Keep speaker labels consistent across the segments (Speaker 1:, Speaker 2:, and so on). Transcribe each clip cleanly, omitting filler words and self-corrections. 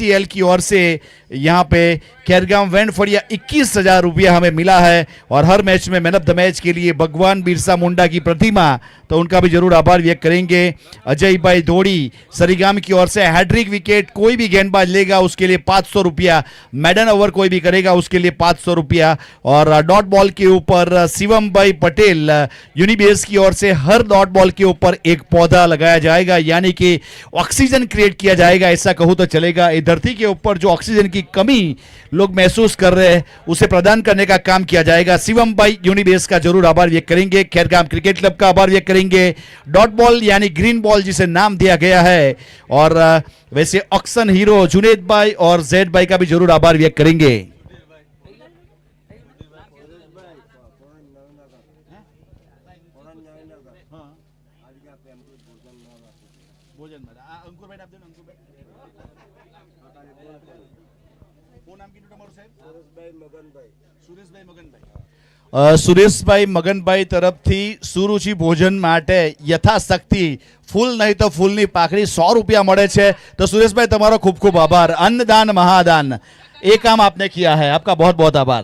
Speaker 1: ICL की ओर से यहाँ पे खैरगांव वेंडफड़िया 21,000 रुपया हमें मिला है। और हर मैच में मैन ऑफ द मैच के लिए भगवान बिरसा मुंडा की प्रतिमा, तो उनका भी जरूर आभार व्यक्त करेंगे। अजय भाई धोड़ी सरीगाम की ओर से हैट्रिक विकेट, कोई भी गेंदबाज लेगा उसके लिए 500 रुपया, मैडन ओवर कोई भी करेगा उसके लिए 500 रुपया। और डॉट बॉल के ऊपर शिवम भाई पटेल यूनिबेस की ओर से हर डॉट बॉल के ऊपर एक पौधा लगाया जाएगा, यानी कि ऑक्सीजन क्रिएट किया जाएगा, ऐसा कहूं तो चलेगा। इस धरती के ऊपर जो ऑक्सीजन की कमी लोग महसूस कर रहे हैं उसे प्रदान करने का काम किया जाएगा। शिवम भाई यूनिबेस का जरूर आभार व्यक्त करेंगे। खैरगाम क्रिकेट क्लब का आभार व्यक्त करेंगे। डॉट बॉल यानी ग्रीन बॉल जिसे नाम दिया गया है, और वैसे ऑक्सन हीरो जुनेद भाई और जैद भाई का भी जरूर आभार व्यक्त करेंगे। સુરેશભાઈ મગનભાઈ તરફથી સુરુચિ ભોજન માટે યથાશક્તિ ફૂલ નહીં તો ફૂલની પાકડી 100 રૂપિયા મળે છે। તો સુરેશભાઈ તમારો ખૂબ ખૂબ આભાર। अन्नदान महादान ये काम आपने किया है, आपका बहुत बहुत आभार।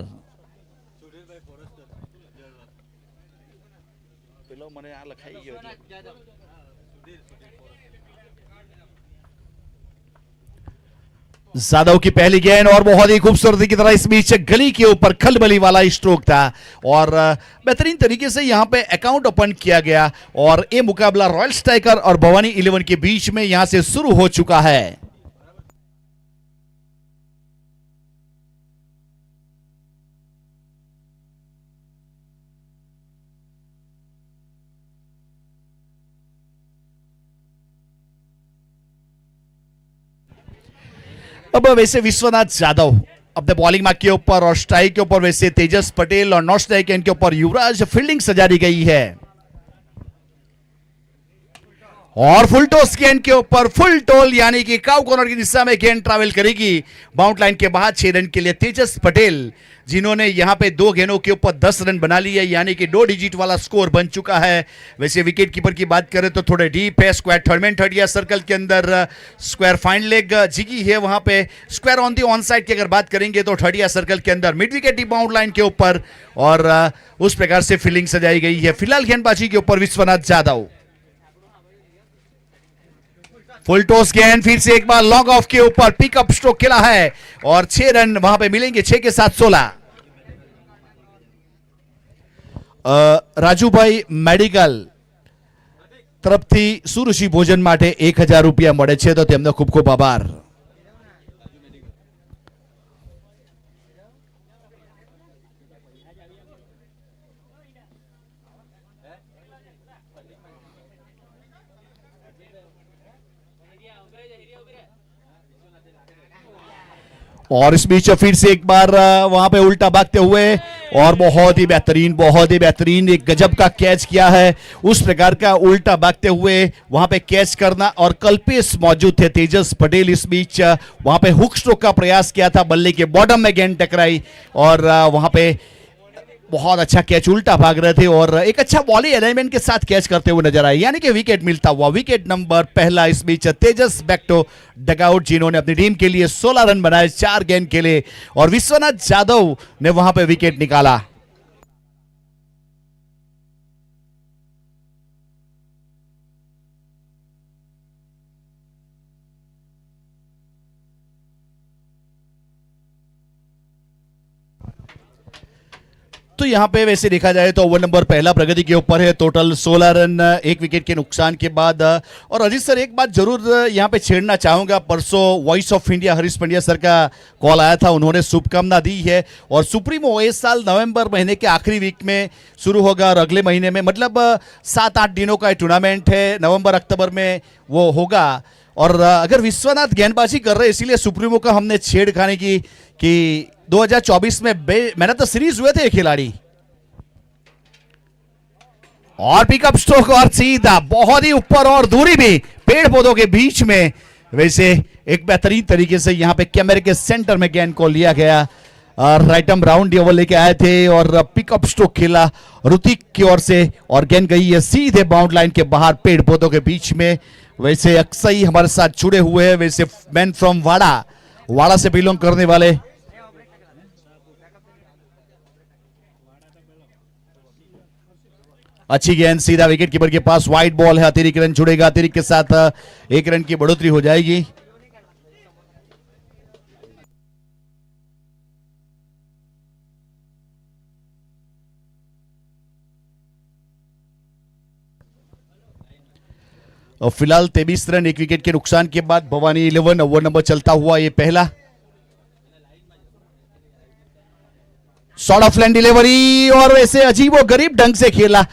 Speaker 1: जादव की पहली गेंद और बहुत ही खूबसूरती की तरह इस बीच गली के ऊपर खलबली वाला स्ट्रोक था और बेहतरीन तरीके से यहां पे अकाउंट ओपन किया गया। और ये मुकाबला रॉयल स्ट्राइकर और भवानी 11 के बीच में यहां से शुरू हो चुका है। अब वैसे विश्वनाथ यादव अपने बॉलिंग मार्क के ऊपर और स्ट्राइक के ऊपर वैसे तेजस पटेल और नॉट स्ट्राइक के ऊपर युवराज फील्डिंग सजा दी गई है। और फुल टॉस गेंद के ऊपर फुल टोल यानी कि काउ कॉर्नर की दिशा में गेंद ट्रैवल करेगी। बाउंड लाइन के बाहर 6 रन के लिए तेजस पटेल, जिन्होंने यहां पे 2 गेंदों के ऊपर 10 रन बना लिए, यानी कि 2 डिजिट वाला स्कोर बन चुका है। वैसे विकेट कीपर की बात करें तो थोड़े डीप है। स्क्वायर थर्ड मैन थर्ड या सर्कल के अंदर स्क्वायर फाइन लेग जिगी है, वहां पे square on the on side की अगर बात करेंगे तो थर्ड या सर्कल के अंदर mid wicket deep bound line के ऊपर, और उस प्रकार से फील्डिंग सजाई गई है। फिलहाल गेंदबाजी के ऊपर विश्वनाथ यादव। फुल टॉस गेंद फिर से एक बार लॉन्ग ऑफ के ऊपर पिकअप स्ट्रोक खेला है और 6 रन वहां पे मिलेंगे। 6 के साथ 16। રાજુભાઈ મેડિકલ તરફથી સુરુચિ ભોજન માટે 1000 રૂપિયા મળે છે, તો તેમનો ખૂબ ખૂબ આભાર। और इस बीच फिर से एक बार वहां पे उल्टा भागते हुए और बहुत ही बेहतरीन एक गजब का कैच किया है। उस प्रकार का उल्टा भागते हुए वहां पे कैच करना, और कल्पेश मौजूद थे तेजस पटेल इस बीच वहां पे हुक स्ट्रोक का प्रयास किया था, बल्ले के बॉटम में गेंद टकराई और वहां पे बहुत अच्छा कैच उल्टा भाग रहे थे और एक अच्छा बॉलिंग अलाइनमेंट के साथ कैच करते हुए नजर आए, यानी कि विकेट मिलता हुआ। विकेट नंबर पहला इस बीच तेजस बैक टू डगआउट, जिन्होंने अपनी टीम के लिए 16 रन बनाए 4 गेंद के लिए, और विश्वनाथ यादव ने वहां पे विकेट निकाला। तो यहां पे वैसे देखा जाए तो ओवर नंबर पहला प्रगति के ऊपर है। टोटल 16 रन 1 विकेट के नुकसान के बाद। और अजीत सर, एक बात जरूर यहां पे छेड़ना चाहूंगा। परसों voice of India Harish Pandya sir का कॉल आया था, उन्होंने शुभकामना दी है। और सुप्रीमो इस साल नवंबर महीने के आखिरी वीक में शुरू होगा और अगले महीने में, मतलब 7-8 दिनों का टूर्नामेंट है, नवंबर अक्टूबर में वो होगा। और अगर विश्वनाथ गेंदबाजी कर रहे, इसीलिए सुप्रीमो का हमने छेड़खानी की कि 2024 में मैंने तो सीरीज हुए थे खिलाड़ी, और पिकअप स्ट्रोक और सीधा बहुत ही ऊपर और दूरी भी पेड़ पौधों के बीच में। वैसे एक बेहतरीन तरीके से यहां पे कैमरे के सेंटर में गेंद को लिया गया, राइट आर्म राउंड ओवर लेके आए थे और पिकअप स्ट्रोक खेला ऋतिक की ओर से, और गेंद गई है सीधे बाउंड लाइन के बाहर पेड़ पौधों के बीच में। वैसे अक्सर ही हमारे साथ जुड़े हुए हैं वैसे मैन फ्रॉम वाड़ा वाड़ा से बिलोंग करने वाले। अच्छी गेंद सीधा विकेट कीपर के पास, वाइड बॉल है, अतिरिक्त रन जुड़ेगा, अतिरिक्त के साथ 1 रन की बढ़ोतरी हो जाएगी। और फिलहाल 23 रन 1 विकेट के नुकसान के बाद भवानी 11 ओवर नंबर चलता हुआ ये पहला। शॉर्ट ऑफ लाइन डिलीवरी और वैसे अजीबो गरीब ढंग से खेला,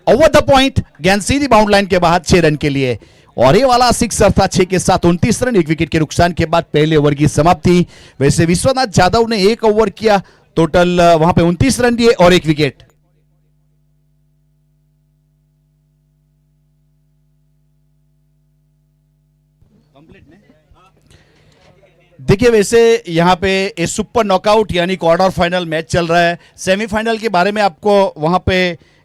Speaker 1: ओवर द पॉइंट, गेंद सीधी बाउंड लाइन के बाहर 6 रन के लिए। और ये वाला सिक्सर था 6 के साथ 29 रन 1 विकेट के नुकसान के बाद पहले ओवर की समाप्ति। वैसे विश्वनाथ यादव ने 1 ओवर किया, टोटल वहां पे 29 रन दिए और 1 विकेट। देखिए वैसे यहां पे ये सुपर नॉकआउट यानी क्वार्टर फाइनल मैच चल रहा है। सेमीफाइनल के बारे में आपको वहां पे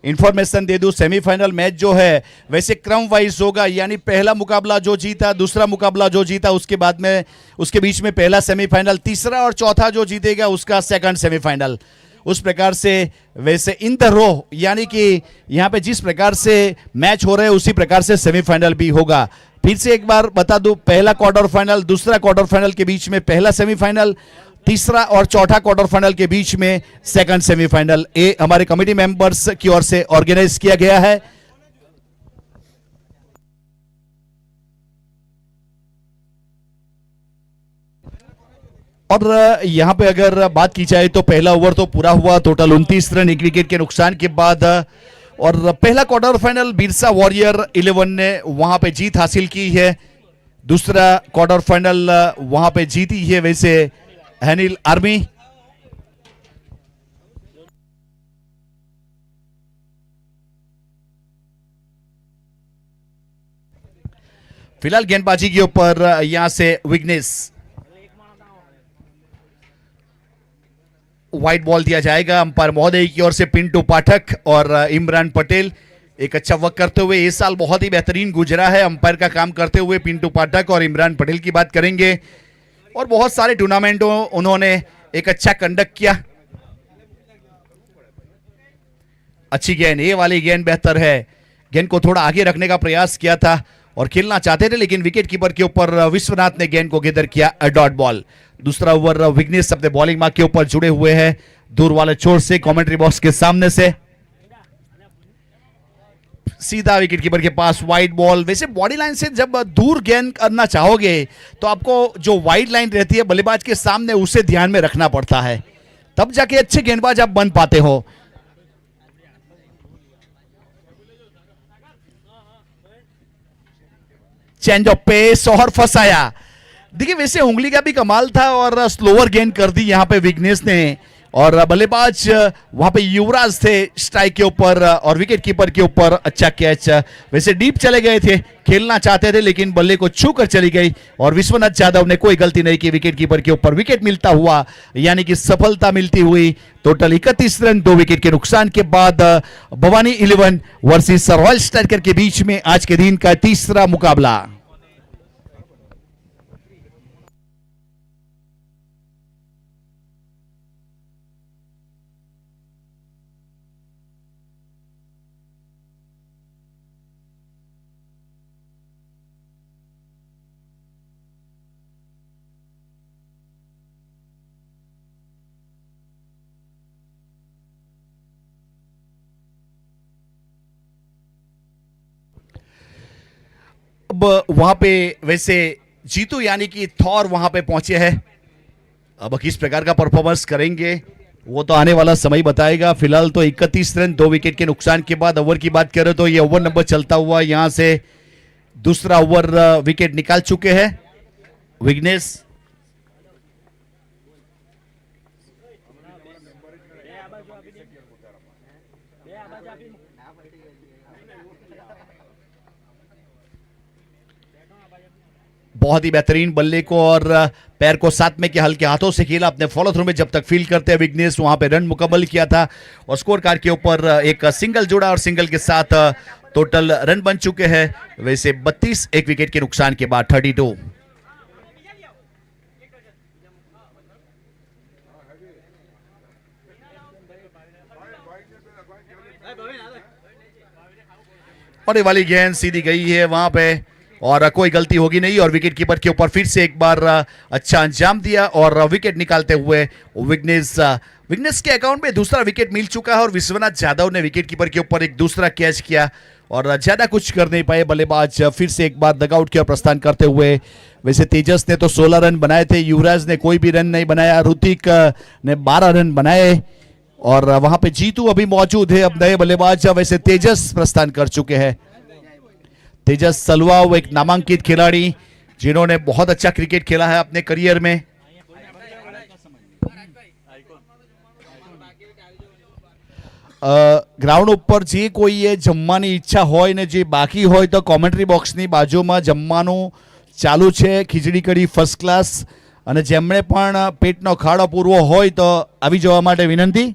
Speaker 1: इंफॉर्मेशन दे दूं, सेमीफाइनल मैच जो है वैसे क्रम वाइज होगा, यानी पहला मुकाबला जो जीता, दूसरा मुकाबला जो जीता, उसके बाद में उसके बीच में पहला सेमीफाइनल, तीसरा और चौथा जो जीतेगा उसका सेकंड सेमीफाइनल, उस प्रकार से। वैसे इन द रो यानी कि यहाँ पे जिस प्रकार से मैच हो रहे हैं उसी प्रकार से सेमीफाइनल भी होगा। फिर से एक बार बता दूं, पहला क्वार्टर फाइनल, दूसरा क्वार्टर फाइनल के बीच में पहला सेमीफाइनल, तीसरा और चौथा क्वार्टर फाइनल के बीच में सेकंड सेमीफाइनल। ये हमारे कमेटी मेंबर्स की ओर से ऑर्गेनाइज किया गया है। और यहां पे अगर बात की जाए तो पहला ओवर तो पूरा हुआ, टोटल 29 रन 1 विकेट के नुकसान के बाद। और पहला क्वार्टर फाइनल बिरसा वॉरियर 11 ने वहां पे जीत हासिल की है, दूसरा क्वार्टर फाइनल वहां पे जीती है वैसे हैनिल आर्मी। फिलहाल गेंदबाजी के ऊपर यहां से विघ्नेश, व्हाइट बॉल दिया जाएगा अंपायर महोदय की ओर से पिंटू पाठक और इमरान पटेल। एक अच्छा वर्क करते हुए, इस साल बहुत ही बेहतरीन गुजरा है अंपायर का काम करते हुए पिंटू पाठक और इमरान पटेल की बात करेंगे। और बहुत सारे टूर्नामेंटों उन्होंने एक अच्छा कंडक्ट किया। अच्छी गेंद, ये वाली गेंद बेहतर है, गेंद को थोड़ा आगे रखने का प्रयास किया था और खेलना चाहते थे, लेकिन विकेट कीपर के ऊपर विश्वनाथ ने गेंद को गेदर किया, डॉट बॉल। दूसरा ओवर विघ्नेश अपने बॉलिंग मार्क के ऊपर जुड़े हुए हैं, दूर वाले छोर से कमेंट्री बॉक्स के सामने से सीधा विकेट कीपर के पास, वाइड बॉल। वैसे बॉडी लाइन से जब दूर गेंद करना चाहोगे तो आपको जो वाइड लाइन रहती है बल्लेबाज के सामने उसे ध्यान में रखना पड़ता है, तब जाके अच्छे गेंदबाज आप बन पाते हो। चेंज ऑफ पेस और फंसाया। देखिए वैसे उंगली का भी कमाल था और स्लोअर गेंद कर दी यहां पे विघ्नेश ने। और बल्लेबाज वहां पे युवराज थे स्ट्राइक के ऊपर और विकेट कीपर के ऊपर अच्छा कैच। वैसे डीप चले गए थे, खेलना चाहते थे लेकिन बल्ले को छू कर चली गई और विश्वनाथ यादव ने कोई गलती नहीं की, विकेट कीपर के ऊपर विकेट मिलता हुआ, यानी कि सफलता मिलती हुई। टोटल 31 रन 2 विकेट के नुकसान के बाद भवानी 11 वर्सेस रॉयल स्ट्राइकर के बीच में आज के दिन का तीसरा मुकाबला। अब वहां पे वैसे जीतू यानी कि थॉर वहां पे पहुंचे हैं, अब किस प्रकार का परफॉर्मेंस करेंगे वो तो आने वाला समय बताएगा। फिलहाल तो 31 रन 2 विकेट के नुकसान के बाद ओवर की बात करें तो ये ओवर नंबर चलता हुआ यहां से दूसरा ओवर विकेट निकाल चुके हैं विघ्नेश। बहुत ही बेहतरीन बल्ले को और पैर को साथ में के हल्के हाथों से खेला, अपने फॉलो थ्रू में जब तक फील्ड करते हैं विघ्नेश वहां पे रन मुकम्मल किया था और स्कोर कार्ड के ऊपर एक सिंगल जोड़ा और सिंगल के साथ टोटल रन बन चुके हैं वैसे 32 एक विकेट के नुकसान के बाद 32। और ये वाली गेंद सीधी गई है वहां पे और कोई गलती होगी नहीं और विकेट कीपर के ऊपर फिर से एक बार अच्छा अंजाम दिया और विकेट निकालते हुए विघ्नेश के अकाउंट में दूसरा विकेट मिल चुका है और विश्वनाथ जाधव ने विकेट कीपर के ऊपर एक दूसरा कैच किया और ज्यादा कुछ कर नहीं पाए बल्लेबाज फिर से एक बार डगआउट की ओर प्रस्थान करते हुए। वैसे तेजस ने तो 16 रन बनाए थे, युवराज ने कोई भी रन नहीं बनाया, ऋतिक ने 12 रन बनाए और वहां पे जीतू अभी मौजूद है। अब नए बल्लेबाज वैसे तेजस प्रस्थान कर चुके हैं। तेजस सलवाव एक नामांकित खिलाड़ी जिन्होंने बहुत अच्छा क्रिकेट खेला है अपने करियर में। ગ્રાઉન્ડ ઉપર જે કોઈએ જમવાની ઈચ્છા હોય ને જે બાકી હોય તો કોમેન્ટ્રી બોક્સની બાજુમાં જમવાનું ચાલુ છે, ખીચડી કઢી ફર્સ્ટ ક્લાસ, અને જેમણે પણ પેટનો ખાડો પૂરવો હોય તો આવી જવા માટે વિનંતી।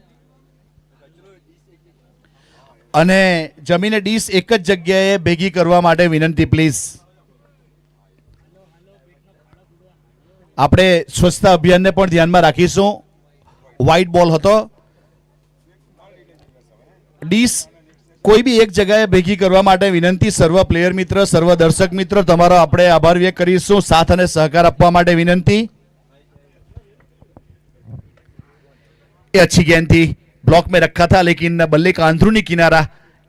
Speaker 1: અને જમીને ડીશ એક જ જગ્યાએ ભેગી કરવા માટે વિનંતી પ્લીઝ। આપણે સ્વચ્છતા અભિયાનને પણ ધ્યાનમાં રાખીશું। વ્હાઇટ બોલ હતો, ડીશ કોઈ બી એક જગ્યાએ ભેગી કરવા માટે વિનંતી। સર્વ પ્લેયર મિત્ર, સર્વ દર્શક મિત્ર તમારો આપણે આભાર વ્યક્ત કરીશું, સાથ અને સહકાર આપવા માટે વિનંતી। ये अच्छी गेंद थी, ब्लॉक में रखा था लेकिन बल्ले का अंदरूनी किनारा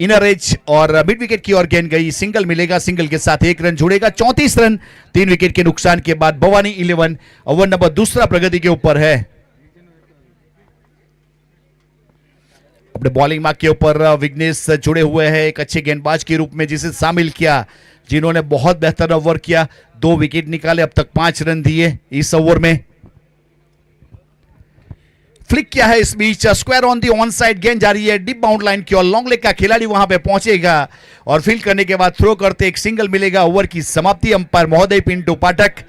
Speaker 1: इनर एज और मिड विकेट की ओर गेंद गई। सिंगल मिलेगा, सिंगल के साथ एक रन जुड़ेगा। 34 रन 3 विकेट के नुकसान के बाद भवानी 11 ओवर नंबर दूसरा प्रगति के ऊपर है। अपने बॉलिंग मार्क के ऊपर विघ्नेश जुड़े हुए हैं एक अच्छे गेंदबाज के रूप में जिसे शामिल किया, जिन्होंने बहुत बेहतर ओवर किया, 2 विकेट निकाले, अब तक 5 रन दिए इस ओवर में। फ्लिक किया है इस बीच, square on the on side, गेंद जा रही है डीप बाउंड लाइन की और लॉन्ग लेग का खिलाड़ी वहां पे पहुंचेगा और फील्ड करने के बाद थ्रो करते एक सिंगल मिलेगा। ओवर की समाप्ति अंपायर महोदय पिंटू पाठक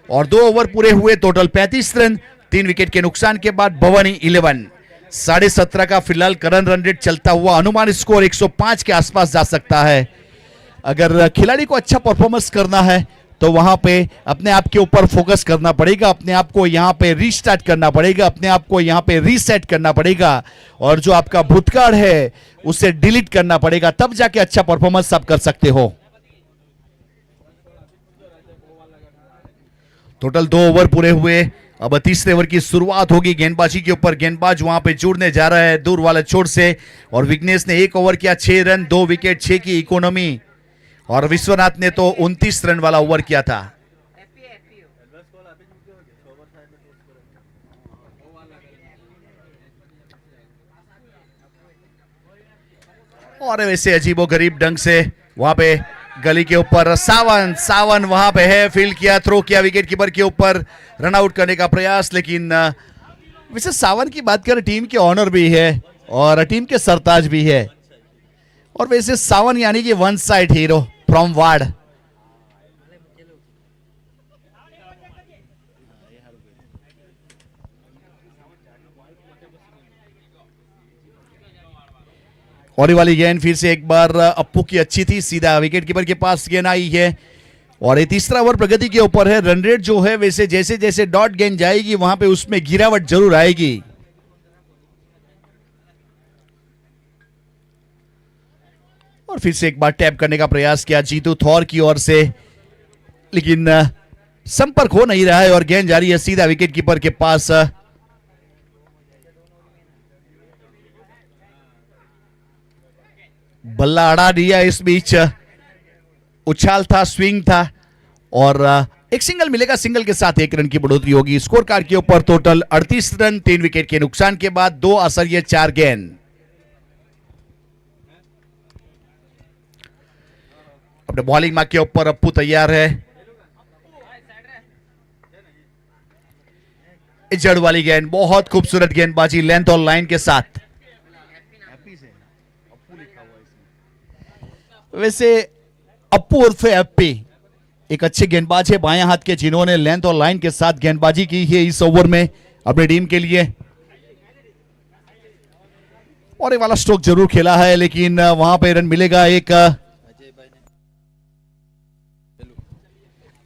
Speaker 1: और 2 ओवर पूरे हुए, टोटल 35 रन 3 विकेट के नुकसान के बाद भवानी 11। 17.5 का फिलहाल करंट रन रेट चलता हुआ अनुमान स्कोर 105 के आसपास जा सकता है। अगर खिलाड़ी को अच्छा परफॉर्मेंस करना है तो वहां पे अपने आप के ऊपर फोकस करना पड़ेगा, अपने आप को यहां पे रीस्टार्ट करना पड़ेगा, अपने आप को यहां पे रीसेट करना पड़ेगा और जो आपका भूतकाल है उसे डिलीट करना पड़ेगा, तब जाके अच्छा परफॉर्मेंस आप कर सकते हो। टोटल 2 ओवर पूरे हुए, अब तीसरे ओवर की शुरुआत होगी। गेंदबाजी के ऊपर गेंदबाज वहां पे जुड़ने जा रहा है दूर वाले छोर से और विघ्नेश ने 1 ओवर किया, 6 रन 2 विकेट 6 की इकोनॉमी और विश्वनाथ ने तो 29 रन वाला ओवर किया था। और वैसे अजीबोगरीब ढंग से वहां पे गली के ऊपर सावन वहां पे है, फील्ड किया, थ्रो किया विकेट कीपर के ऊपर, रन आउट करने का प्रयास, लेकिन वैसे सावन की बात करें टीम के ऑनर भी है और टीम के सरताज भी है और वैसे सावन यानी कि one side hero from ward. और ये वाली गेंद फिर से एक बार अप्पू की अच्छी थी, सीधा विकेट कीपर के पास गेंद आई है और ये तीसरा ओवर प्रगति के ऊपर है। रन रेट जो है वैसे जैसे जैसे डॉट गेंद जाएगी वहां पे उसमें गिरावट जरूर आएगी। और फिर से एक बार टैप करने का प्रयास किया जीतू थौर की ओर से, लेकिन संपर्क हो नहीं रहा है और गेंद जा रही है सीधा विकेट कीपर के पास। बल्ला अड़ा दिया इस बीच, उछाल था, स्विंग था और एक सिंगल मिलेगा, सिंगल के साथ 1 रन की बढ़ोतरी होगी। स्कोर कार्ड के ऊपर टोटल 38 रन 3 विकेट के नुकसान के बाद 2 असरिये 4 गेंद। अपने बॉलिंग मार्क के ऊपर अप्पू तैयार है। जड़ वाली गेंद, बहुत खूबसूरत गेंदबाजी लेंथ और लाइन के साथ। वैसे अप्पू उर्फे एप्पी एक अच्छे गेंदबाज है बाएं हाथ के, जिन्होंने लेंथ और लाइन के साथ गेंदबाजी की है इस ओवर में अपनी टीम के लिए। और एक वाला स्ट्रोक जरूर खेला है लेकिन वहां पे रन मिलेगा एक।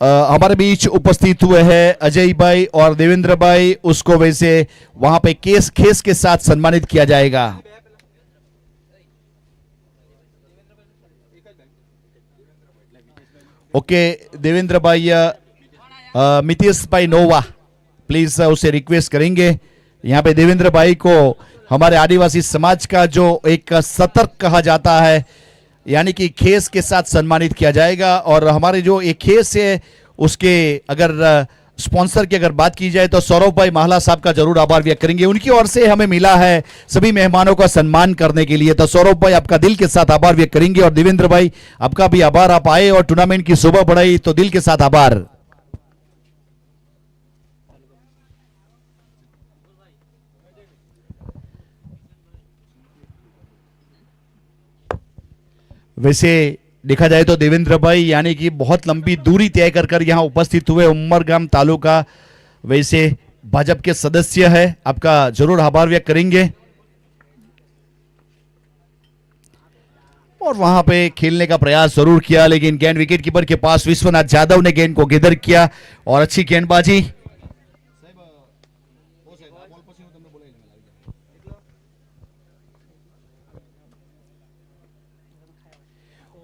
Speaker 1: हमारे बीच उपस्थित हुए हैं अजय भाई और देवेंद्र भाई, उसको वैसे वहां पे केस खेस के साथ सम्मानित किया जाएगा। ओके देवेंद्र भाई, मितेश भाई नोवा प्लीज उसे रिक्वेस्ट करेंगे। यहाँ पे देवेंद्र भाई को हमारे आदिवासी समाज का जो एक सतर्क कहा जाता है, यानी कि खेस के साथ सम्मानित किया जाएगा। और हमारे जो एक खेस है उसके अगर स्पॉन्सर की अगर बात की जाए तो सौरभ भाई महला साहब का जरूर आभार व्यक्त करेंगे, उनकी ओर से हमें मिला है सभी मेहमानों का सम्मान करने के लिए। तो सौरभ भाई आपका दिल के साथ आभार व्यक्त करेंगे। और देवेंद्र भाई आपका भी आभार, आप आए और टूर्नामेंट की शोभा बढ़ाई, तो दिल के साथ आभार। वैसे देखा जाए तो देवेंद्र भाई यानी कि बहुत लंबी दूरी तय कर यहां उपस्थित हुए, उमरगाम तालुका वैसे भाजपा के सदस्य है, आपका जरूर आभार व्यक्त करेंगे। और वहां पे खेलने का प्रयास जरूर किया, लेकिन गेंद विकेट कीपर के पास, विश्वनाथ यादव ने गेंद को गिदर किया और अच्छी गेंदबाजी।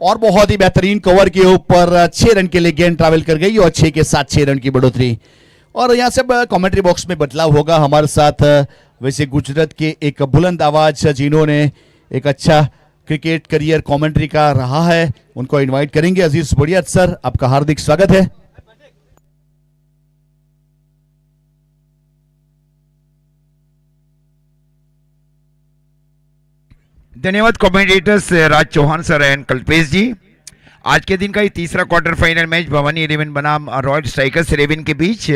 Speaker 1: और बहुत ही बेहतरीन कवर के ऊपर 6 रन के लिए गेंद ट्रैवल कर गई और 6 के साथ 6 रन की बढ़ोतरी। और यहां से कमेंट्री बॉक्स में बदलाव होगा हमारे साथ वैसे गुजरात के एक बुलंद आवाज जिन्होंने एक अच्छा क्रिकेट करियर कमेंट्री का रहा है, उनको इनवाइट करेंगे। अजीज बढ़िया सर, आपका हार्दिक स्वागत है।
Speaker 2: धन्यवाद commentators Raj Chauhan sir and Kalpesh ji. आज के दिन का ये तीसरा क्वार्टर फाइनल मैच भवानी 11 बनाम रॉयल स्ट्राइकर्स 11 के बीच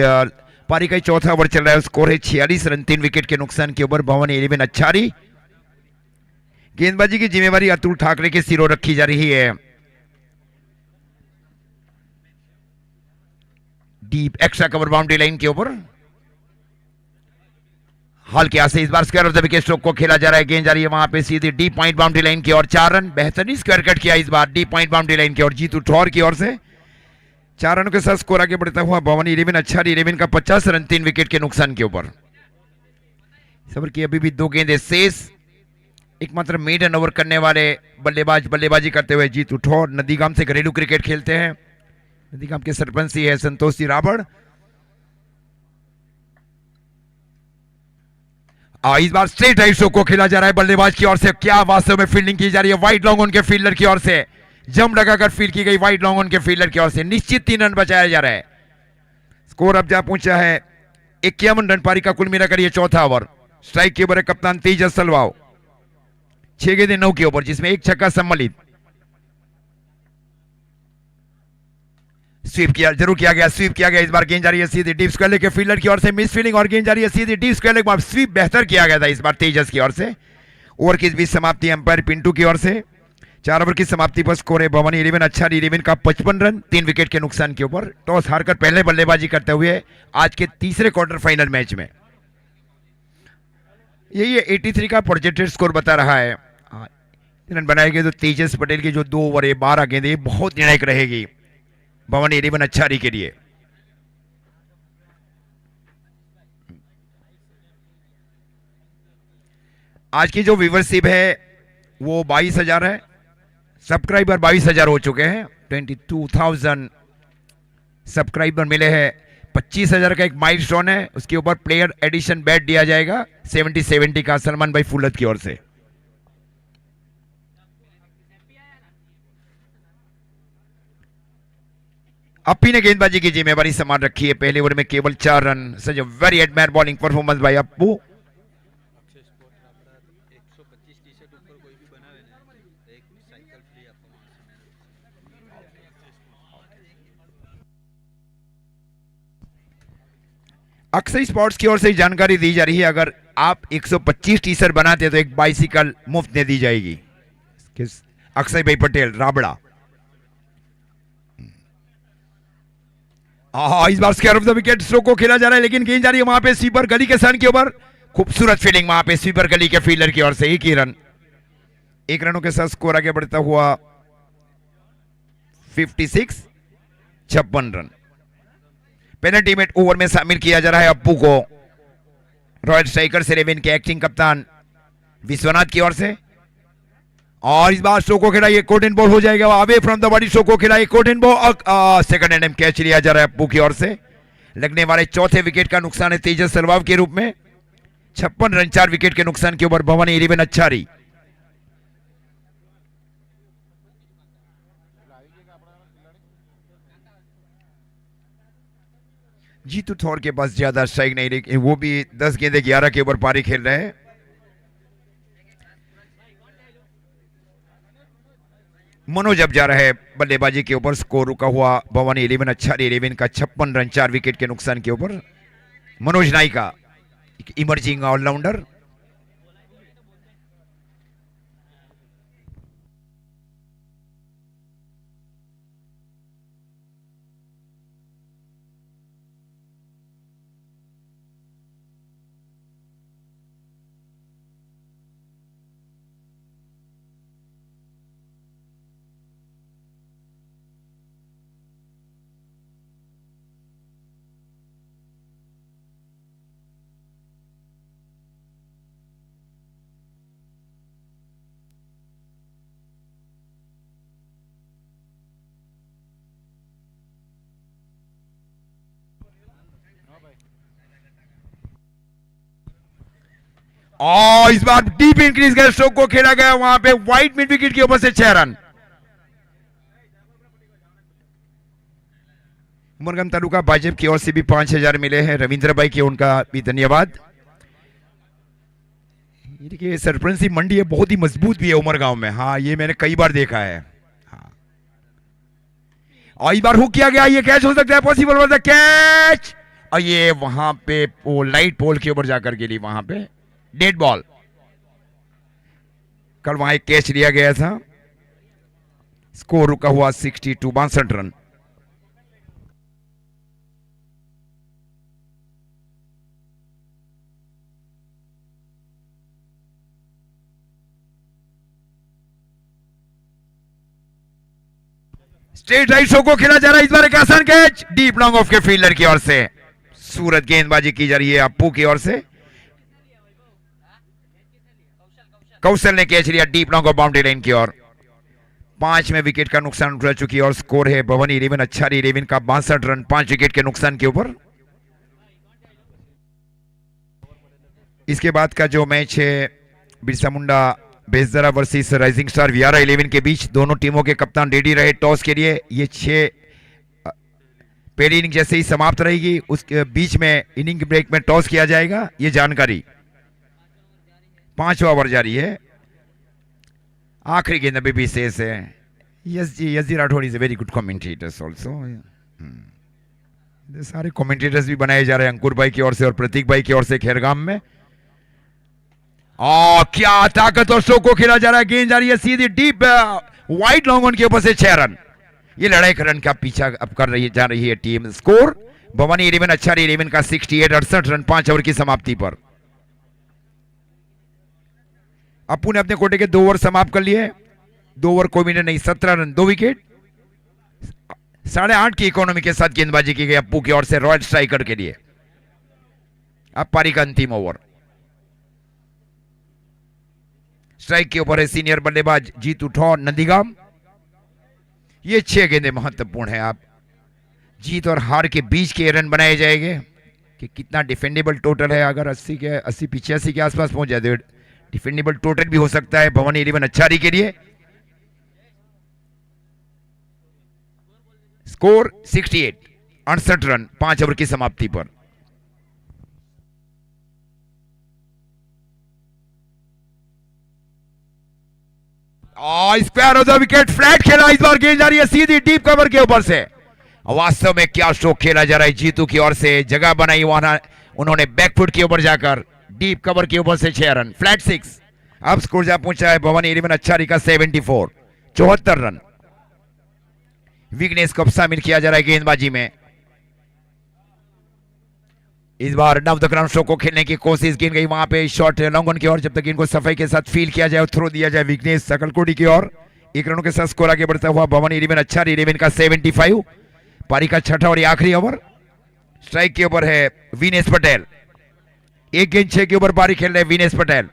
Speaker 2: पारी का चौथा ओवर चल रहा है। स्कोर है 46 रन, 3 विकेट के नुकसान के ऊपर भवानी 11 अच्छा रही। गेंदबाजी की जिम्मेवारी अतुल ठाकरे के सिरों रखी जा रही है। Deep extra cover boundary line के ऊपर हॉल के आसे इस बार square of the wicket stroke को खेला जा रहा है। गेंद जा रही है वहां पे सीधी डीप पॉइंट बाउंड्री लाइन की ओर, 4 रन, बेहतरीन स्क्वायर कट किया इस बार डीप पॉइंट बाउंड्री लाइन की ओर जीतू ठौर की ओर से। 4 रनों के साथ स्कोर आगे बढ़ता हुआ भवानी 11 अच्छा रही। 11 का 50 रन, 3 विकेट के नुकसान के ऊपर। सबर की अभी भी 2 गेंदें शेष। एकमात्र मेडन ओवर करने वाले बल्लेबाजी करते हुए जीतू ठौर नदीगाम से घरेलू क्रिकेट खेलते हैं। नदीगाम के सरपंच ही है संतोष जी रावड़। इस बार स्ट्रेट राइट शो को खेला जा रहा है बल्लेबाज की ओर से। क्या वास्तव में फील्डिंग की जा रही है वाइड लॉन्ग ऑन के फील्डर की ओर से। जंप लगाकर फील्ड की गई वाइड लॉन्ग ऑन के फील्डर की ओर से। निश्चित 3 रन बचाया जा रहा है। स्कोर अब जा पहुंचा है 51 रन। पारी का कुल मिलाकर ये चौथा ओवर। स्ट्राइक के ऊपर है कप्तान तेजस सलवाओ। 6 गेंदें 9 के ऊपर, जिसमें 1 छक्का सम्मिलित। स्वीप किया जरूर किया गया, स्वीप किया गया। इस बार गेंद जा रही है सीधी डीप स्क्वायर के फील्डर की ओर से, मिस फील्डिंग और गेंद जा रही है सीधी डीप स्क्वायर पर। स्वीप बेहतर किया गया था इस बार तेजस की ओर से। ओवर की इस बीच समाप्ति अंपायर पिंटू की ओर से। 4 ओवर की समाप्ति पर स्कोर है भवानी 11 अच्छा रही। 11 का 55 रन, 3 विकेट के नुकसान के ऊपर। टॉस हारकर पहले बल्लेबाजी करते हुए आज के तीसरे क्वार्टर फाइनल मैच में यही 83 का प्रोजेक्टेड स्कोर बता रहा है। रन बनाए गए तो तेजस पटेल की जो 2 ओवर है 12 गेंदें बहुत निर्णायक रहेगी भवानी 11 अच्छारी के लिए। आज की जो व्यूवरशिप है वो 22,000 है। सब्सक्राइबर 22,000 हो चुके हैं। 22,000 सब्सक्राइबर मिले हैं। 25,000 का एक माइलस्टोन है, उसके ऊपर प्लेयर एडिशन बैट दिया जाएगा 70-70 का सलमान भाई फुलत की ओर से। अप्पी ने गेंदबाजी की जिम्मेवारी संभाल रखी है। पहले ओवर में केवल 4 run. Such a very admire bowling performance by Appu. Akshay sports की ओर से जानकारी दी जा रही है, अगर आप 125 टी शर्ट बनाते तो एक बाइसिकल मुफ्त दे दी जाएगी। अक्षय भाई पटेल राबड़ा। इस बार square of the wicket stroke को खेला जा रहा है, लेकिन गेंद जा रही है वहां पे स्वीपर गली के सन के ऊपर। खूबसूरत फील्डिंग वहां पे स्वीपर गली के फील्डर की ओर से। 1 ही रन। 1 रनों के साथ स्कोर आगे बढ़ता हुआ 56 रन। पेनल्टीमेट ओवर में शामिल किया जा रहा है अप्पू को, रॉयल स्ट्राइकर्स 11 के एक्टिंग कप्तान विश्वनाथ की ओर से। और इस बार शो को खेला, ये कोटेन बॉल हो जाएगा away from the body. Show को खेला ये कोटेन बॉल, सेकंड एंड कैच लिया जा रहा है अप्पू की ओर से। लगने वाले चौथे विकेट का नुकसान है तेजस सरवाव के रूप में। 56 रन 4 विकेट के नुकसान के ऊपर भवानी 11 अच्छारी। जीतू थौर के पास ज्यादा स्ट्राइक नहीं रही, वो भी 10 गेंदे 11 के ऊपर पारी खेल रहे हैं। मनोज अब जा रहा है बल्लेबाजी के ऊपर। स्कोर रुका हुआ भवानी 11 अच्छारी 11 का 56 रन 4 विकेट के नुकसान के ऊपर। Manoj Naika emerging allrounder. और इस बार डीप इंक्रीज का स्ट्रोक को खेला गया, वहां पे वाइड मिड विकेट के ऊपर से 6 रन। उमरगाम तालुका भाजपा की ओर से भी 5000 मिले हैं रविंद्र भाई के, उनका भी धन्यवाद। देखिए सरपंच मंडी है, बहुत ही मजबूत भी है उमरगांव में। हाँ ये मैंने कई बार देखा है। हाँ और इस बार हुक किया गया, ये कैच हो सकता है, पॉसिबल हो सकता है कैच। और ये वहां पे लाइट पोल के ऊपर जाकर के लिए वहां पे डेड बॉल। कल वहां एक कैच लिया गया था। स्कोर रुका हुआ 62 62 रन। स्ट्रेट राइट शो को खेला जा रहा है, इस बार एक आसान कैच डीप लॉन्ग ऑफ के फील्डर की ओर से। सूरत गेंदबाजी की जा रही है अप्पू की ओर से। कौशल ने कैच लिया deep long off boundary line की ओर। 5वें विकेट का नुकसान उठा चुकी है और स्कोर है भवानी 11 अच्छारी 11 का 62 रन 5 विकेट के नुकसान के ऊपर। इसके बाद का जो मैच है Birsa Munda बेजरा versus rising star वियारा 11 के बीच, दोनों टीमों के कप्तान रेडी रहे टॉस के लिए। ये 6 पहली इनिंग जैसे ही समाप्त रहेगी उसके बीच में इनिंग ब्रेक में टॉस किया जाएगा, ये जानकारी। 5वां ओवर जारी है, आखिरी गेंद अभी भी शेष है। Yes ji Rathore is a very good commentators also. सारे कमेंटेटर्स भी बनाए जा रहे हैं अंकुर भाई की ओर से और प्रतीक भाई की ओर से खेरगाम में। और क्या ताकतवर शो को खेला जा रहा है, गेंद जा रही है सीधी डीप वाइड लॉन्ग ऑन के ऊपर से 6 रन। ये लड़ाई रन का पीछा अब कर रही है जा रही है टीम। स्कोर भवानी 11 अच्छारी 11 का 68 68 रन 5 ओवर की समाप्ति पर। अप्पू ने अपने कोटे के 2 ओवर समाप्त कर लिए। 2 ओवर कोई मिनट नहीं, 17 रन 2 विकेट। 8.5 की इकोनॉमी के साथ गेंदबाजी की गई अप्पू की ओर से रॉयल स्ट्राइकर के लिए। अब पारी का अंतिम ओवर। स्ट्राइक के ऊपर है सीनियर बल्लेबाज जीतू ठौर नंदीगाम। ये 6 गेंदें महत्वपूर्ण है। आप जीत और हार के बीच के रन बनाए जाएंगे कि कितना डिफेंडेबल टोटल है। अगर 80 85 के आसपास पहुंच जाए तो डिफेंडेबल टोटल भी हो सकता है भवानी 11 अच्छारी के लिए। स्कोर 68 68 रन 5 ओवर की समाप्ति पर। Square of the wicket flat खेला, इस बार गेंद जा रही है सीधी डीप कवर के ऊपर से। वास्तव में क्या स्ट्रोक खेला जा रहा है जीतू की ओर से। जगह बनाई वहां उन्होंने बैकफुट के ऊपर जाकर डीप कवर के ऊपर से 6 रन फ्लैट 6। अब स्कोर जा पहुंचा है भवानी 11 अच्छारी का 74 74 रन। विघ्नेश को शामिल किया जा रहा है गेंदबाजी में। इस बार नव द ग्राउंड शो को खेलने की कोशिश गेंद गई वहां पे शॉट लॉन्ग ऑन की ओर। जब तक इनको सफाई के साथ फील किया जाए और थ्रो दिया जाए विघ्नेश सकलकोटी की ओर। 1 रनों के साथ स्कोर आगे बढ़ता हुआ भवानी 11 अच्छारी 11 का 75। पारी का 6ठा और आखिरी ओवर। स्ट्राइक के ऊपर है विनेश पटेल। एक गेंद 6 के ऊपर पारी खेल रहे विनेश पटेल।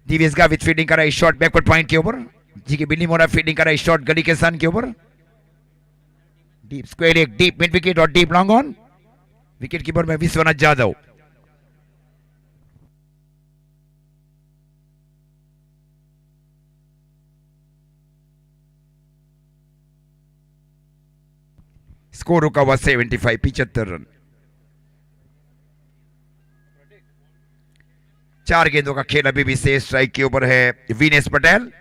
Speaker 2: दिव्यस का विथ फील्डिंग कर रहा है शॉट बैकवर्ड पॉइंट के ऊपर। जी के बिल्ली मोरा फील्डिंग कर रहा है शॉट गली के सन के ऊपर। डीप स्क्वायर, एक डीप मिड विकेट और deep long on. Wicket keeper में विश्वनाथ जाधव। स्कोर रुका हुआ 75, 75 रन। 4 गेंदों का खेल अभी भी शेष। स्ट्राइक के ऊपर है विनेश पटेल।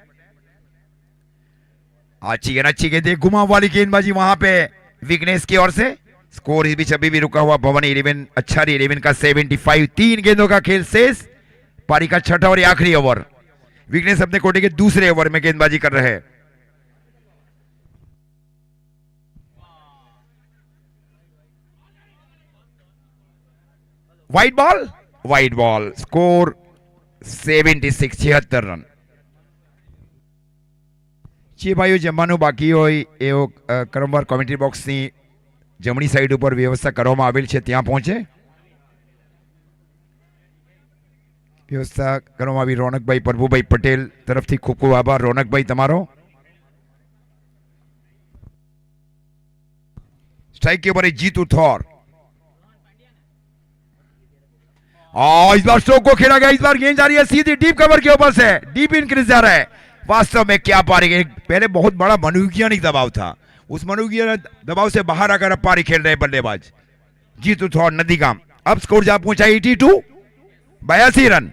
Speaker 2: अच्छी गेंद, एक घुमाव वाली गेंदबाजी वहां पे विघ्नेश की ओर से। स्कोर इस बीच अभी भी रुका हुआ भवानी 11 अच्छारी 11 का 75। 3 गेंदों का खेल शेष। पारी का छठा और आखिरी ओवर। विघ्नेश अपने कोटे के दूसरे ओवर में गेंदबाजी कर रहे हैं। Wide ball. Score 76, 76 run. જે ભાઈઓ જમવાનું બાકી હોય એવો ક્રમવાર કોમેન્ટ્રી બોક્સની જમણી સાઈડ ઉપર વ્યવસ્થા કરવામાં આવેલ છે ત્યાં પહોંચે। વ્યવસ્થા કરવામાં આવી રોનકભાઈ પ્રભુભાઈ પટેલ તરફથી ખૂબ ખૂબ આભાર રોનકભાઈ તમારો। स्ट्राइक के ऊपर जीतू थॉर। इस बार स्ट्रोक को खेला गया। इस बार गेंद जा रही है सीधी डीप कवर के ऊपर से। डीप इंक्रीज जा रहा है। वास्तव में क्या पारी गई। पहले बहुत बड़ा मनोवैज्ञानिक दबाव था। उस मनोवैज्ञानिक दबाव से बाहर आकर अब पारी खेल रहे बल्लेबाज जीतू थॉर नदीगाम। अब स्कोर जा पहुंचा 82, 82 रन।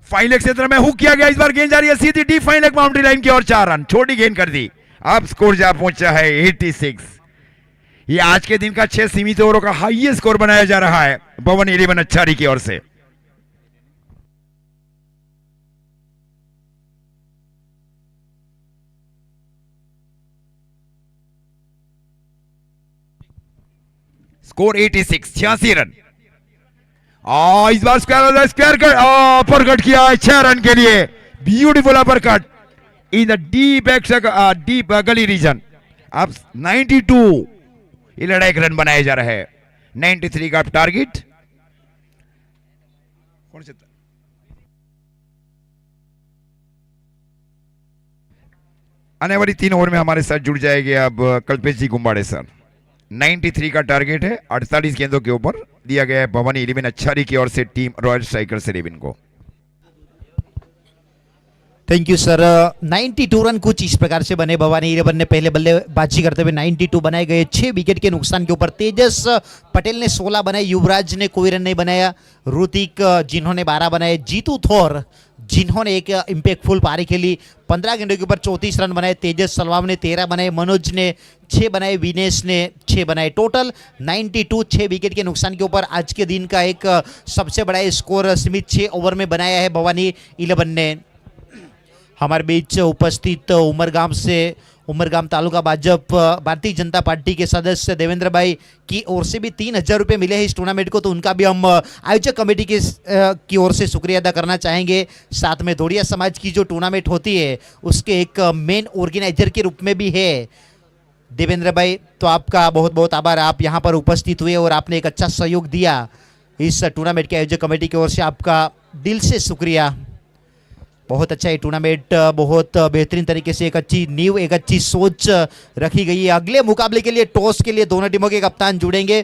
Speaker 2: फाइन लेग क्षेत्र में हुक किया गया। इस बार गेंद जा रही है सीधी deep fine leg boundary line की ओर। 4 रन छोटी गेंद कर दी। अब स्कोर जा पहुंचा है 86। ये आज के दिन का 6 सीमित ओवरों का हाईएस्ट स्कोर बनाया जा रहा है भवन 11 अच्छारी की ओर से। Score 86, 86 run. इस बार स्क्वायर कट अपर कट किया है 6 रन के लिए। Beautiful upper cut in the deep गली रीजन। अब 92 ये लड़ाई रन बनाए जा रहे हैं। 93 का टारगेट। आने वाली 3 ओवर में हमारे साथ जुड़ जाएंगे अब कल्पेश जी गुम्बाड़े सर। 93 का टारगेट है। 48 गेंदों के ऊपर दिया गया है भवानी 11 अच्छारी की ओर से टीम रॉयल स्ट्राइकर्स 11 को।
Speaker 3: Thank you sir. 92 रन कुछ इस प्रकार से बने। भवानी 11 ने पहले बल्लेबाजी करते हुए 92 बनाए गए। 6 विकेट के नुकसान के ऊपर तेजस पटेल ने 16 बनाए। युवराज ने कोई रन नहीं बनाया। ऋतिक जिन्होंने 12 बनाए। जीतू थोर जिन्होंने एक इंपैक्टफुल पारी खेली 15 गेंदों के ऊपर 34 रन बनाए। तेजस सलवाम ने 13 बनाए। मनोज ने 6 बनाए। विनेश ने 6 बनाए। टोटल 92 6 विकेट के नुकसान के ऊपर आज के दिन का एक सबसे बड़ा स्कोर सीमित 6 ओवर में बनाया है भवानी 11 ने। हमारे बीच उपस्थित उमरगाम तालुका भाजपा भारतीय जनता पार्टी के सदस्य देवेंद्र भाई की ओर से भी 3,000 रुपये मिले हैं इस टूर्नामेंट को, तो उनका भी हम आयोजक कमेटी की ओर से शुक्रिया अदा करना चाहेंगे। साथ में धोड़िया समाज की जो टूर्नामेंट होती है उसके एक मेन ऑर्गेनाइजर के रूप में भी है देवेंद्र भाई, तो आपका बहुत बहुत आभार। आप यहाँ पर उपस्थित हुए और आपने एक अच्छा सहयोग दिया इस टूर्नामेंट के आयोजक कमेटी की ओर से, आपका दिल से शुक्रिया। बहुत अच्छा ये टूर्नामेंट, बहुत बेहतरीन तरीके से एक अच्छी नींव, एक अच्छी सोच रखी गई है। अगले मुकाबले के लिए टॉस के लिए दोनों टीमों के कप्तान जुड़ेंगे।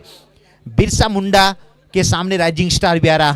Speaker 3: बिरसा मुंडा के सामने राइजिंग स्टार ब्यारा।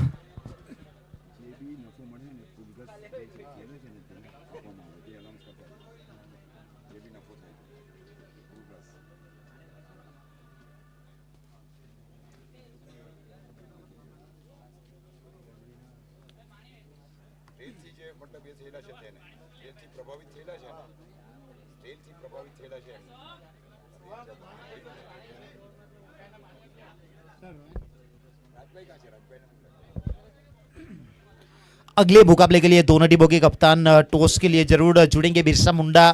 Speaker 3: अगले मुकाबले के लिए दोनों टीमों के कप्तान टॉस के लिए जरूर जुड़ेंगे। बिरसा मुंडा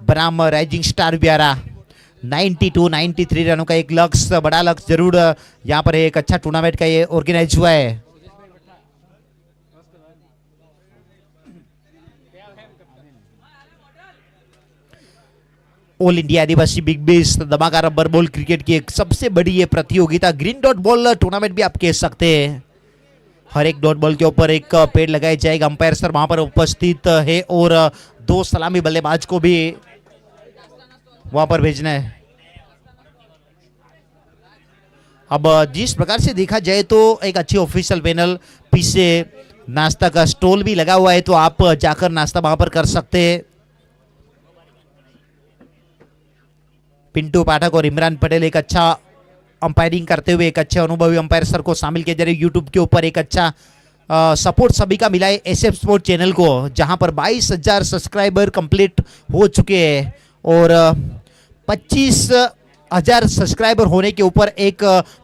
Speaker 3: बनाम राइजिंग स्टार ब्यारा। 92-93 रनों का एक लक्ष्य, बड़ा लक्ष्य जरूर यहाँ पर एक अच्छा टूर्नामेंट का ये ऑर्गेनाइज हुआ है। ऑल इंडिया आदिवासी बिग बेस धमाका रबर बॉल क्रिकेट की एक सबसे बड़ी ये प्रतियोगिता ग्रीन डॉट बॉल टूर्नामेंट भी आप कह सकते हैं। हर एक डॉट बॉल के ऊपर एक पेड़ लगाया जाएगा। अंपायर सर वहां पर उपस्थित है और 2 सलामी बल्लेबाज को भी वहां पर भेजना है। अब जिस प्रकार से देखा जाए तो एक अच्छी ऑफिशियल पैनल, पीछे नाश्ता का स्टॉल भी लगा हुआ है, तो आप जाकर नाश्ता वहां पर कर सकते हैं। पिंटू पाठक और इमरान पटेल एक अच्छा अंपायरिंग करते हुए एक अच्छे अनुभवी अंपायर सर को शामिल किया जा रहा है। यूट्यूब के ऊपर एक अच्छा सपोर्ट सभी का मिला है एसएफ स्पोर्ट चैनल को, जहां पर 22,000 सब्सक्राइबर कंप्लीट हो चुके हैं और 25,000 सब्सक्राइबर होने के ऊपर एक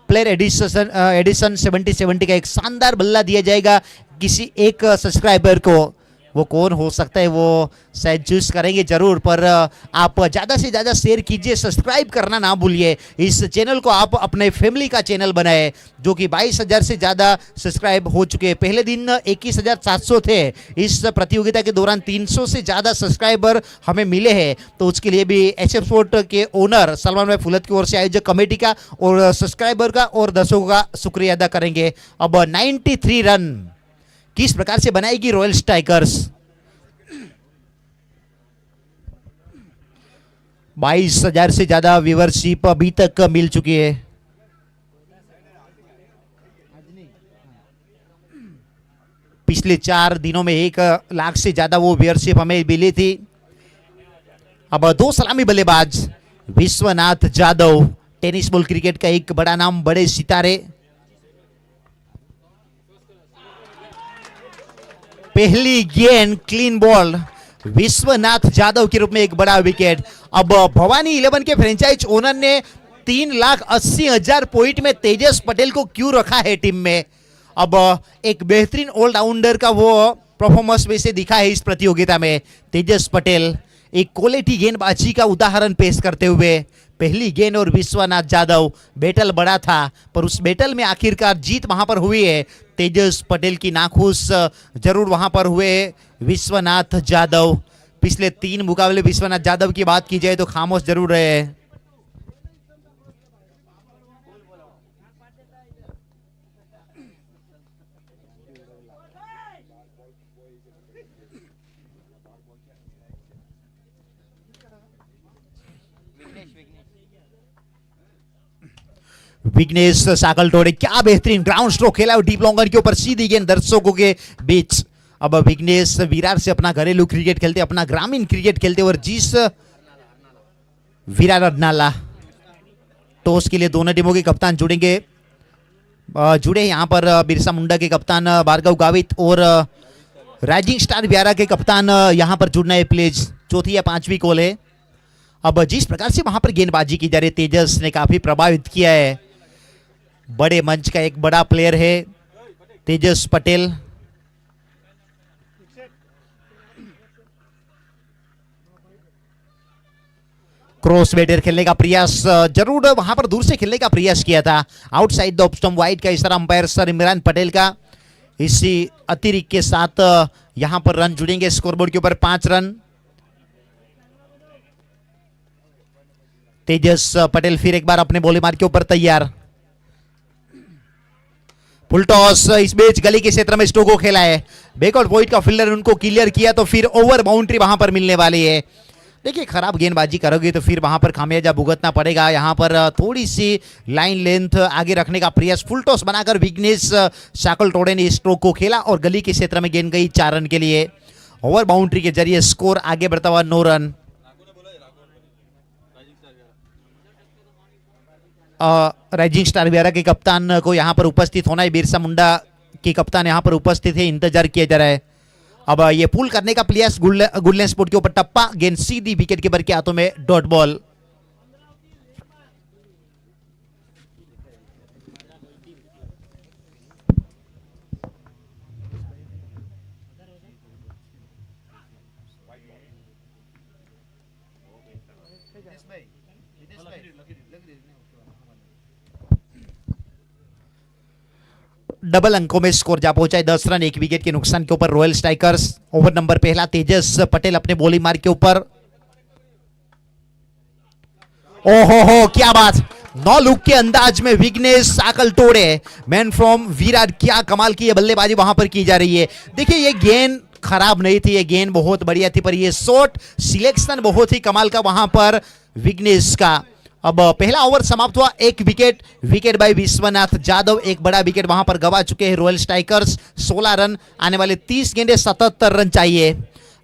Speaker 3: प्लेयर एडिशन 70-70 का एक शानदार बल्ला दिया जाएगा किसी एक सब्सक्राइबर को। वो कौन हो सकता है वो शायद चूज करेंगे जरूर, पर आप ज़्यादा से ज़्यादा शेयर कीजिए, सब्सक्राइब करना ना भूलिए। इस चैनल को आप अपने फैमिली का चैनल बनाए, जो कि 22,000 से ज़्यादा सब्सक्राइब हो चुके हैं। पहले दिन 21,700 थे। इस प्रतियोगिता के दौरान 300 से ज़्यादा सब्सक्राइबर हमें मिले हैं, तो उसके लिए भी एसएफ स्पोर्ट के ओनर सलमान भाई फुलत की ओर से आयोजक कमेटी का और सब्सक्राइबर का और दर्शकों का शुक्रिया अदा करेंगे। अब 93 रन किस प्रकार से बनाएगी रॉयल स्ट्राइकर्स। 22,000 से ज्यादा व्यूवरशिप अभी तक मिल चुकी है। पिछले 4 दिनों में 1 लाख से ज्यादा वो व्यूवरशिप हमें मिली थी। अब 2 सलामी बल्लेबाज, Vishwanath Jadhav, tennis ball cricket का एक बड़ा नाम, बड़े सितारे। पहली गेंद क्लीन बॉल, विश्वनाथ जाधव के रूप में एक बड़ा विकेट। अब भवानी 11 के फ्रेंचाइज ओनर ने 3,80,000 पॉइंट में तेजस पटेल को क्यों रखा है टीम में। अब एक बेहतरीन ऑलराउंडर का वो परफॉर्मेंस वैसे दिखा है इस प्रतियोगिता में। तेजस पटेल एक क्वालिटी गेंदबाजी का उदाहरण पेश करते हुए पहली गेंद और विश्वनाथ जाधव, बैटल बड़ा था पर उस बैटल में आखिरकार जीत वहां पर हुई है। तेजस पटेल की नाखुश जरूर वहां पर हुए विश्वनाथ जाधव। पिछले 3 मुकाबले विश्वनाथ जाधव की बात की जाए तो खामोश जरूर रहे हैं। विघ्नेश साकल टोड़े क्या बेहतरीन ग्राउंड स्ट्रोक खेला और डीप लॉन्गर के ऊपर सीधी गेंद दर्शकों के बीच। अब विघ्नेश विरार से अपना घरेलू क्रिकेट खेलते, अपना ग्रामीण क्रिकेट खेलते और जिस विरार नाला टॉस के लिए दोनों टीमों के कप्तान जुड़े यहाँ पर बिरसा मुंडा के कप्तान भार्गव गावित और राइजिंग स्टार ब्यारा के कप्तान यहाँ पर जुड़ना है प्लीज। 4थी या 5वीं कॉल है। अब जिस प्रकार से वहां पर गेंदबाजी की जा रही है, तेजस ने काफी प्रभावित किया है। बड़े मंच का एक बड़ा प्लेयर है तेजस पटेल। क्रॉस बैटर खेलने का प्रयास जरूर वहां पर दूर से खेलने का प्रयास किया था, outside the off stump wide का इशारा अंपायर सर इमरान पटेल का। इसी अतिरिक्त के साथ यहां पर रन जुड़ेंगे स्कोरबोर्ड के ऊपर 5 रन। तेजस पटेल फिर एक बार अपने बॉलिंग मार के ऊपर तैयार। फुल टॉस, इस बीच गली के क्षेत्र में स्टोको खेला है, बैकआउट पॉइंट का फील्डर उनको क्लियर किया तो फिर ओवर बाउंड्री वहां पर मिलने वाली है। देखिए खराब गेंदबाजी करोगे तो फिर वहां पर खामियाजा भुगतना पड़ेगा। यहां पर थोड़ी सी लाइन लेंथ आगे रखने का प्रयास, फुल टॉस बनाकर विघ्नेश साकल टोड़े ने स्ट्रोक को खेला और गली के क्षेत्र में गेंद गई 4 रन के लिए। ओवर बाउंड्री के जरिए स्कोर आगे बढ़ता हुआ 9 रन। राइजिंग स्टार ब्यारा के कप्तान को यहां पर उपस्थित होना है, बिरसा मुंडा के कप्तान यहां पर उपस्थित है, इंतजार किया जा रहा है। अब ये पुल करने का प्रयास गुडलैंड स्पोर्ट के ऊपर, टप्पा गेंद सीधी विकेट कीपर के हाथों में, डॉट बॉल। डबल अंकों में स्कोर जा पहुंचा है, 10 रन 1 विकेट के नुकसान के ऊपर रॉयल स्ट्राइकर्स। ओवर नंबर पहला तेजस पटेल अपने बॉलिंग मार्क के ऊपर। ओहो हो, क्या बात, 9 लुक के अंदाज में विघ्नेश साकल तोड़े, मैन फ्रॉम विराट, क्या कमाल की ये बल्लेबाजी वहां पर की जा रही है। देखिए ये गेंद खराब नहीं थी, ये गेंद बहुत बढ़िया थी, पर ये शॉट सिलेक्शन बहुत ही कमाल का वहां पर विघ्नेश का। अब पहला ओवर समाप्त हुआ, एक विकेट बाय विश्वनाथ जाधव, एक बड़ा विकेट वहां पर गवा चुके हैं रॉयल स्ट्राइकर्स। 16 रन, आने वाले 30 गेंदे 77 रन चाहिए।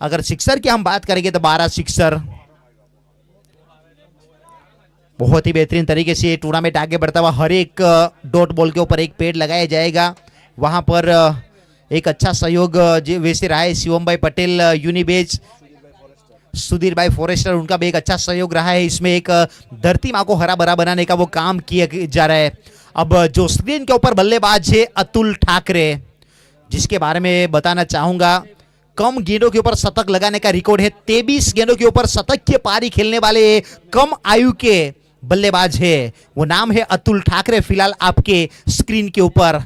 Speaker 3: अगर सिक्सर की हम बात करेंगे तो 12 सिक्सर। बहुत ही बेहतरीन तरीके से टूर्नामेंट आगे बढ़ता हुआ, हर एक डॉट बॉल के ऊपर एक पेड़ लगाया जाएगा। वहां पर एक अच्छा सहयोग वैसे रहा है शिवम भाई पटेल यूनिबेज, सुधीर भाई फॉरेस्टर, उनका भी एक अच्छा सहयोग रहा है। इसमें एक धरती माँ को हरा भरा बनाने का वो काम किया जा रहा है। अब जो स्क्रीन के ऊपर बल्लेबाज है अतुल ठाकरे, जिसके बारे में बताना चाहूंगा, कम गेंदों के ऊपर शतक लगाने का रिकॉर्ड है। 23 गेंदों के ऊपर शतक की पारी खेलने वाले कम आयु के बल्लेबाज है, वो नाम है अतुल ठाकरे। फिलहाल आपके स्क्रीन के ऊपर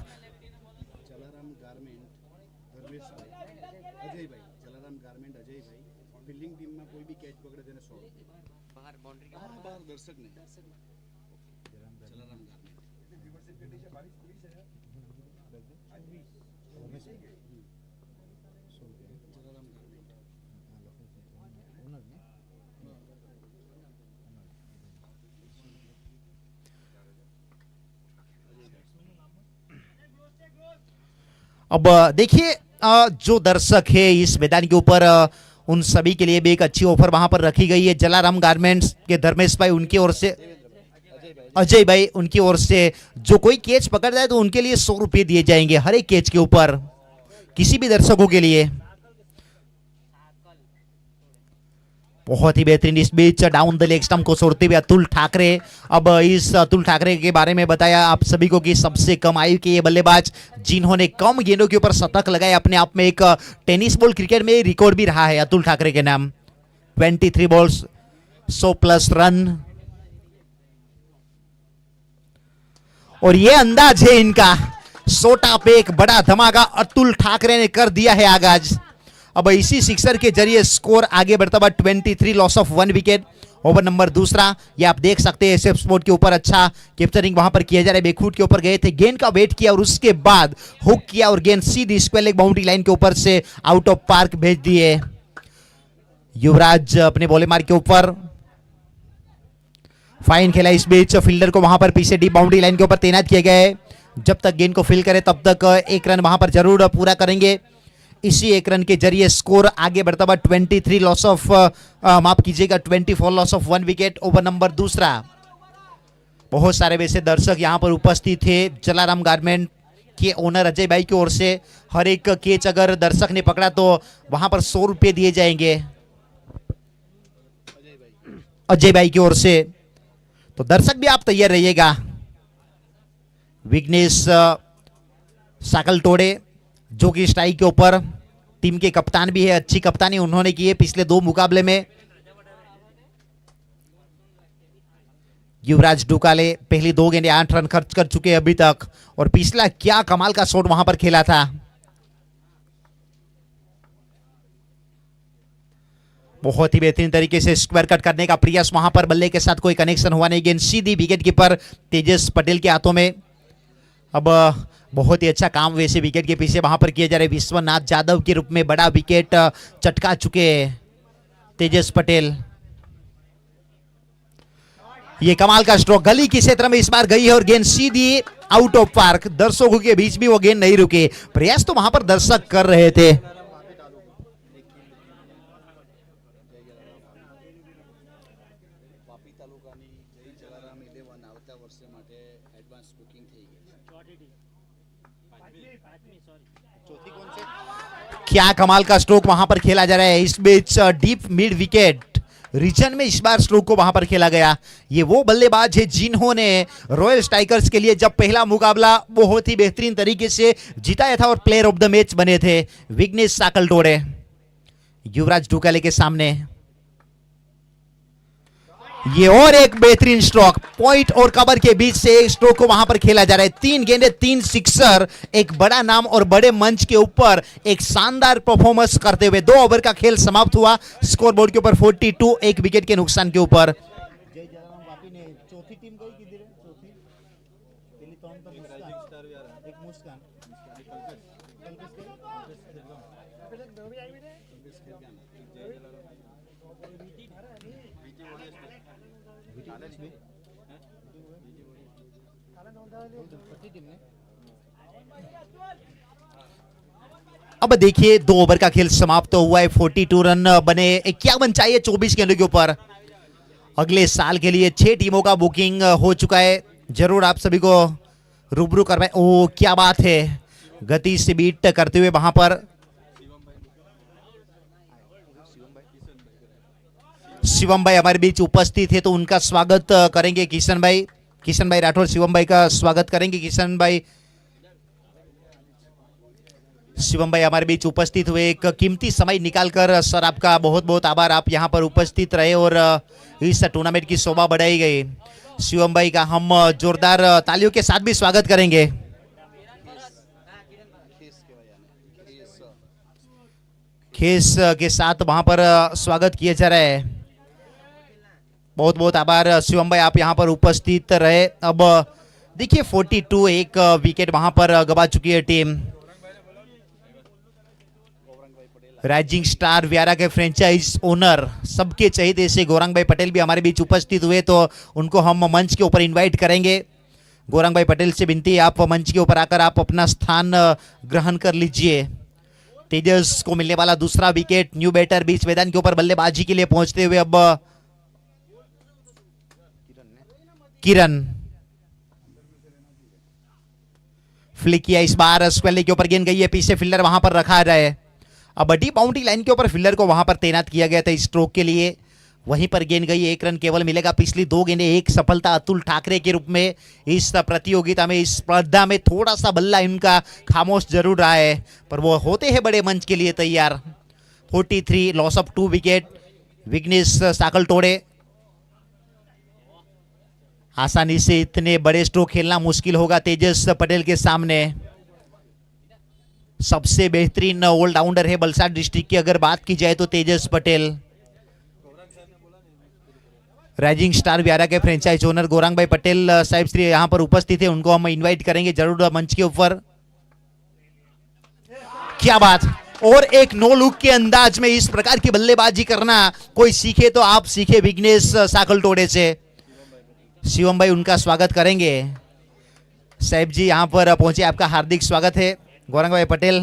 Speaker 3: अब देखिए जो दर्शक है इस मैदान के ऊपर, उन सभी के लिए भी एक अच्छी ऑफर वहां पर रखी गई है। जलाराम गारमेंट्स के धर्मेश भाई, उनकी ओर से अजय भाई, उनकी ओर से जो कोई कैच पकड़ जाए तो उनके लिए 100 रुपये दिए जाएंगे हर एक कैच के ऊपर, किसी भी दर्शकों के लिए। बहुत ही बेहतरीन इस बीच डाउन द लेग स्टंप को छोड़ते हुए अतुल ठाकरे। अब इस अतुल ठाकरे के बारे में बताया आप सभी को कि सबसे कम आयु के ये बल्लेबाज जिन्होंने कम गेंदों के ऊपर शतक लगाए, अपने आप में एक टेनिस बॉल क्रिकेट में रिकॉर्ड भी रहा है अतुल ठाकरे के नाम। 23 बॉल्स, 100+ रन, और ये अंदाज है इनका, सोटा पे एक बड़ा धमाका अतुल ठाकरे ने कर दिया है आगाज। अब इसी सिक्सर के जरिए स्कोर आगे बढ़ता हुआ 23, loss of 1 wicket. Over number दूसरा, ये आप देख सकते हैं एसएफ स्पोर्ट के ऊपर अच्छा कैप्चरिंग वहां पर किया जा रहा है। बैकफुट के ऊपर गए थे, गेंद का वेट किया और उसके बाद हुक किया और गेंद सीधी स्क्वायर लेग बाउंड्री लाइन के ऊपर से आउट ऑफ पार्क भेज दिए। युवराज अपने बॉले मार्क के ऊपर फाइन खेला। इस बीच फील्डर को वहां पर पीछे डीप बाउंड्री लाइन के ऊपर तैनात किया गया है। जब तक गेंद को फील करे तब तक 1 रन वहां पर जरूर पूरा करेंगे। इसी 1 रन के जरिए स्कोर आगे बढ़ता हुआ 23, लॉस ऑफ माफ कीजिएगा 24, loss of 1 wicket. Over number दूसरा, बहुत सारे वैसे दर्शक यहां पर उपस्थित थे। जलाराम गारमेंट के ओनर अजय भाई की ओर से हर एक कैच अगर दर्शक ने पकड़ा तो वहां पर 100 रुपये दिए जाएंगे अजय भाई की ओर से। तो दर्शक भी आप तैयार रहिएगा। विघ्नेश साकल तोड़े जो कि स्ट्राइक के ऊपर टीम के कप्तान भी है, अच्छी कप्तानी उन्होंने की है पिछले 2 मुकाबले में। युवराज डुकाले पहली 2 गेंदें 8 रन खर्च कर चुके हैं अभी तक, और पिछला क्या कमाल का शॉट वहां पर खेला था। बहुत ही बेहतरीन तरीके से स्क्वायर कट करने का प्रयास, वहां पर बल्ले के साथ कोई कनेक्शन हुआ नहीं, गेंद सीधी विकेट कीपर तेजस पटेल के हाथों में। अब बहुत ही अच्छा काम वैसे विकेट के पीछे वहां पर किया जा रहा है। विश्वनाथ जाधव के रूप में बड़ा विकेट चटका चुके तेजस पटेल। ये कमाल का स्ट्रोक गली के क्षेत्र में इस बार गई है और गेंद सीधी आउट ऑफ पार्क। दर्शकों के बीच भी वो गेंद नहीं रुके, प्रयास तो वहां पर दर्शक कर रहे थे। क्या कमाल का स्ट्रोक वहां पर खेला जा रहा है। इस बीच डीप मिड विकेट रीजन में इस बार स्ट्रोक को वहां पर खेला गया। ये वो बल्लेबाज है जिन्होंने रॉयल स्ट्राइकर्स के लिए जब पहला मुकाबला बहुत ही बेहतरीन तरीके से जिताया था और प्लेयर ऑफ द मैच बने थे। विघ्नेश साकल तोड़े युवराज डुकाले के सामने। ये और एक बेहतरीन स्ट्रोक, पॉइंट और कवर के बीच से एक स्ट्रोक को वहां पर खेला जा रहा है। 3 गेंदे 3 सिक्सर, एक बड़ा नाम और बड़े मंच के ऊपर एक शानदार परफॉर्मेंस करते हुए 2 ओवर का खेल समाप्त हुआ। स्कोर बोर्ड के ऊपर 42, 1 विकेट के नुकसान के ऊपर। चौथी टीम गई किधर है? चौथी पहली तो हम तो मुस्कान एक मुस्कान अब देखिए 2 ओवर का खेल समाप्त हुआ है। 42 रन बने, 51 चाहिए 24 गेंदों के ऊपर। अगले साल के लिए 6 टीमों का बुकिंग हो चुका है। जरूर आप सभी को रूबरू करवाएं। ओ क्या बात है, गति से बीट करते हुए वहां पर शिवम भाई हमारे बीच उपस्थित है, तो उनका स्वागत करेंगे। किशन भाई राठौर शिवम भाई का स्वागत करेंगे। शिवम भाई हमारे बीच उपस्थित हुए, एक कीमती समय निकालकर सर आपका बहुत बहुत आभार। आप यहां पर उपस्थित रहे और इस टूर्नामेंट की शोभा बढ़ाई गई। शिवम भाई का हम जोरदार तालियों के साथ भी स्वागत करेंगे। खेस के साथ वहां पर स्वागत किया जा रहा है। बहुत बहुत आभार शिवम भाई, आप यहां पर उपस्थित रहे। अब देखिए 42, एक विकेट वहां पर गवा चुकी है टीम। राइजिंग स्टार व्यारा के फ्रेंचाइज ओनर सबके चहेते से गौरांग भाई पटेल भी हमारे बीच उपस्थित हुए, तो उनको हम मंच के ऊपर इनवाइट करेंगे। गौरांग भाई पटेल से विनती है, आप मंच के ऊपर आकर आप अपना स्थान ग्रहण कर लीजिए। तेजस को मिलने वाला दूसरा विकेट। न्यू बैटर बीच मैदान के ऊपर बल्लेबाजी के लिए पहुंचते हुए अब किरण फ्लिक किया। इस बार स्क्वेली के ऊपर गेंद गई है, पीछे फील्डर वहां पर रखा जाए। अब डी बाउंड्री लाइन के ऊपर फील्डर को वहां पर तैनात किया गया था स्ट्रोक के लिए। वहीं पर गेंद गई, 1 रन केवल मिलेगा। पिछली 2 गेंदें 1 सफलता अतुल ठाकरे के रूप में इस प्रतियोगिता में, इस स्पर्धा में थोड़ा सा बल्ला इनका खामोश जरूर रहा है, पर वो होते हैं बड़े मंच के लिए तैयार। 43 लॉस ऑफ 2 विकेट। विघ्नेश साकल तोड़े। आसानी से इतने बड़े स्ट्रोक खेलना मुश्किल होगा तेजस पटेल के सामने। सबसे बेहतरीन ऑलराउंडर है वलसाड डिस्ट्रिक्ट की अगर बात की जाए तो तेजस पटेल। राइजिंग स्टार व्यारा के फ्रेंचाइज ओनर गौरांग भाई पटेल साहिब श्री यहां पर उपस्थित है, उनको हम इनवाइट करेंगे जरूर मंच के ऊपर। क्या बात, और एक नो लुक के अंदाज में इस प्रकार की बल्लेबाजी करना कोई सीखे तो आप सीखे विघ्नेश साकल तोड़े से। शिवम भाई उनका स्वागत करेंगे। साहिब जी यहां पर पहुंचे, आपका हार्दिक स्वागत है। गौरांग भाई पटेल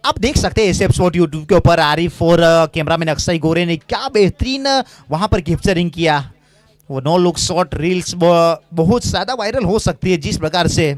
Speaker 3: आप देख सकते हैं एसएफ स्पोर्ट यूट्यूब के ऊपर आरिफ और कैमरामैन अक्षय गोरे ने क्या बेहतरीन वहां पर कैप्चरिंग किया। वो नो लुक शॉट रील्स बहुत ज्यादा वायरल हो सकती है जिस प्रकार से।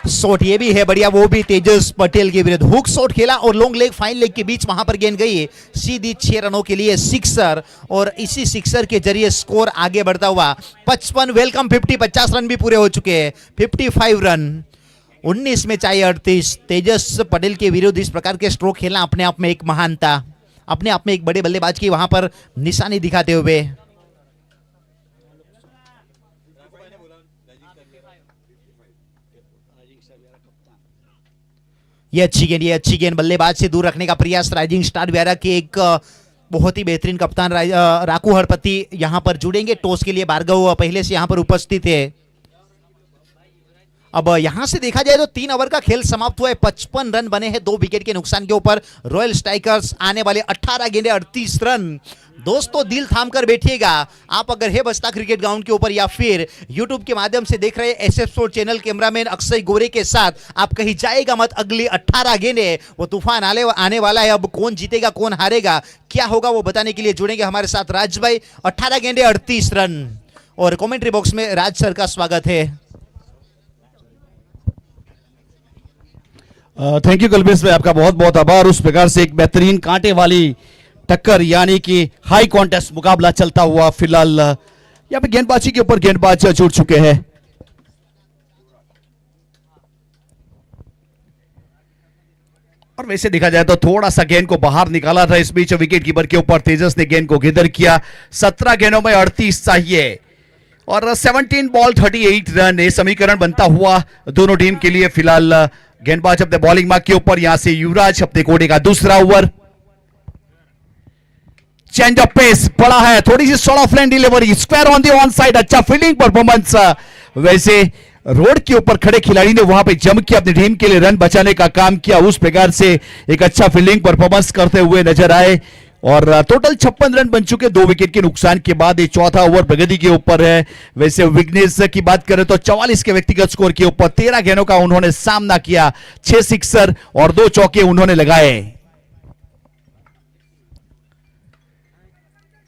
Speaker 3: शॉट ये भी है बढ़िया, वो भी तेजस पटेल के विरुद्ध हुक शॉट खेला और लॉन्ग लेग फाइन लेग के बीच वहां पर गेंद गई सीधी 6 रनों के लिए सिक्सर, और इसी सिक्सर के जरिए स्कोर आगे बढ़ता हुआ 55 वेलकम 50 रन भी पूरे हो चुके हैं। 55 रन 19 में चाहिए 38। तेजस पटेल के विरुद्ध इस प्रकार के स्ट्रोक खेलना अपने आप में एक महानता, अपने आप में एक बड़े बल्लेबाज की वहां पर निशानी दिखाते हुए। ये अच्छी गेंद बल्लेबाज से दूर रखने का प्रयास राइजिंग स्टार व्यारा के एक बहुत ही बेहतरीन कप्तान राकू हरपति यहां पर जुड़ेंगे। टॉस के लिए भार्गव पहले से यहां पर उपस्थित है। अब यहां से देखा जाए तो 3 ओवर का खेल समाप्त हुआ है। 55 रन बने हैं 2 विकेट के नुकसान के ऊपर। रॉयल स्ट्राइकर्स आने वाले 18 गेंदे 38 रन। दोस्तों दिल थाम कर बैठिएगा, आप अगर है बस्ता क्रिकेट ग्राउंड के ऊपर या फिर यूट्यूब के माध्यम से देख रहे हैं SF sport channel, cameraman Akshay गोरे के साथ, आप कहीं जाएगा मत। अगली 18 गेंदे वो तूफान आने वाला है। अब कौन जीतेगा कौन हारेगा क्या होगा वो बताने के लिए जुड़ेंगे हमारे साथ राज भाई। 18 गेंदे 38 रन, और कमेंट्री बॉक्स में राज सर का स्वागत है।
Speaker 1: थैंक यू कल्पेश भाई, आपका बहुत बहुत आभार। उस प्रकार से एक बेहतरीन कांटे वाली टक्कर यानी कि हाई कॉन्टेस्ट मुकाबला चलता हुआ फिलहाल यहाँ पे गेंदबाजी के ऊपर गेंदबाज जुड़ चुके हैं। और वैसे देखा जाए तो थोड़ा सा गेंद को बाहर निकाला था इस बीच विकेट कीपर के ऊपर तेजस ने गेंद को गिदर किया। 17 गेंदों में 38 चाहिए। और 17 बॉल 38 रन ये समीकरण बनता हुआ दोनों टीम के लिए। फिलहाल गेंदबाज अपने बॉलिंग मार्क के ऊपर, यहां से युवराज अपने कोटे का दूसरा ओवर। चेंज ऑफ पेस पड़ा है, थोड़ी सी short of line delivery, square on the on side, अच्छा फील्डिंग परफॉर्मेंस। वैसे रोड के ऊपर खड़े खिलाड़ी ने वहां पे जम के अपनी टीम के लिए रन बचाने का काम किया, उस प्रकार से एक अच्छा फील्डिंग परफॉर्मेंस करते हुए नजर आए। और टोटल 56 रन बन चुके 2 विकेट के नुकसान के बाद। ये चौथा ओवर प्रगति के ऊपर है। वैसे विघ्नेश की बात करें तो 44 के व्यक्तिगत स्कोर के ऊपर 13 गेंदों का उन्होंने सामना किया, 6 सिक्सर और 2 चौके उन्होंने लगाए।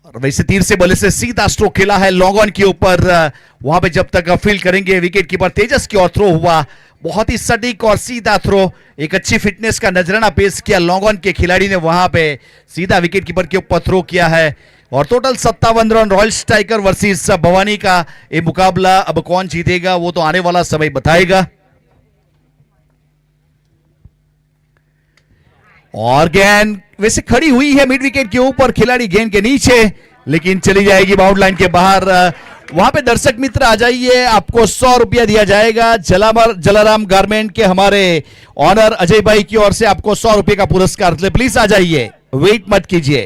Speaker 1: और वैसे तीर से बल्ले से सीधा स्ट्रोक खेला है लॉन्ग ऑन के ऊपर। वहां पे जब तक फील्ड करेंगे विकेट कीपर तेजस की ओर थ्रो हुआ, बहुत ही सटीक और सीधा थ्रो, एक अच्छी फिटनेस का नजराना पेश किया लॉन्ग ऑन के खिलाड़ी ने, वहां पे सीधा विकेट कीपर के ऊपर थ्रो किया है। और total 57 run royal striker versus Bhavani का ये मुकाबला। अब कौन जीतेगा वो तो आने वाला समय बताएगा। और गेंद वैसे खड़ी हुई है मिड विकेट के ऊपर, खिलाड़ी गेंद के नीचे, लेकिन चली जाएगी बाउंड लाइन के बाहर। वहां पे दर्शक मित्र आ जाइए, आपको 100 रुपया दिया जाएगा। जलाराम गारमेंट के हमारे ऑनर अजय भाई की ओर से आपको 100 रुपये का पुरस्कार। प्लीज आ जाइए, वेट मत कीजिए।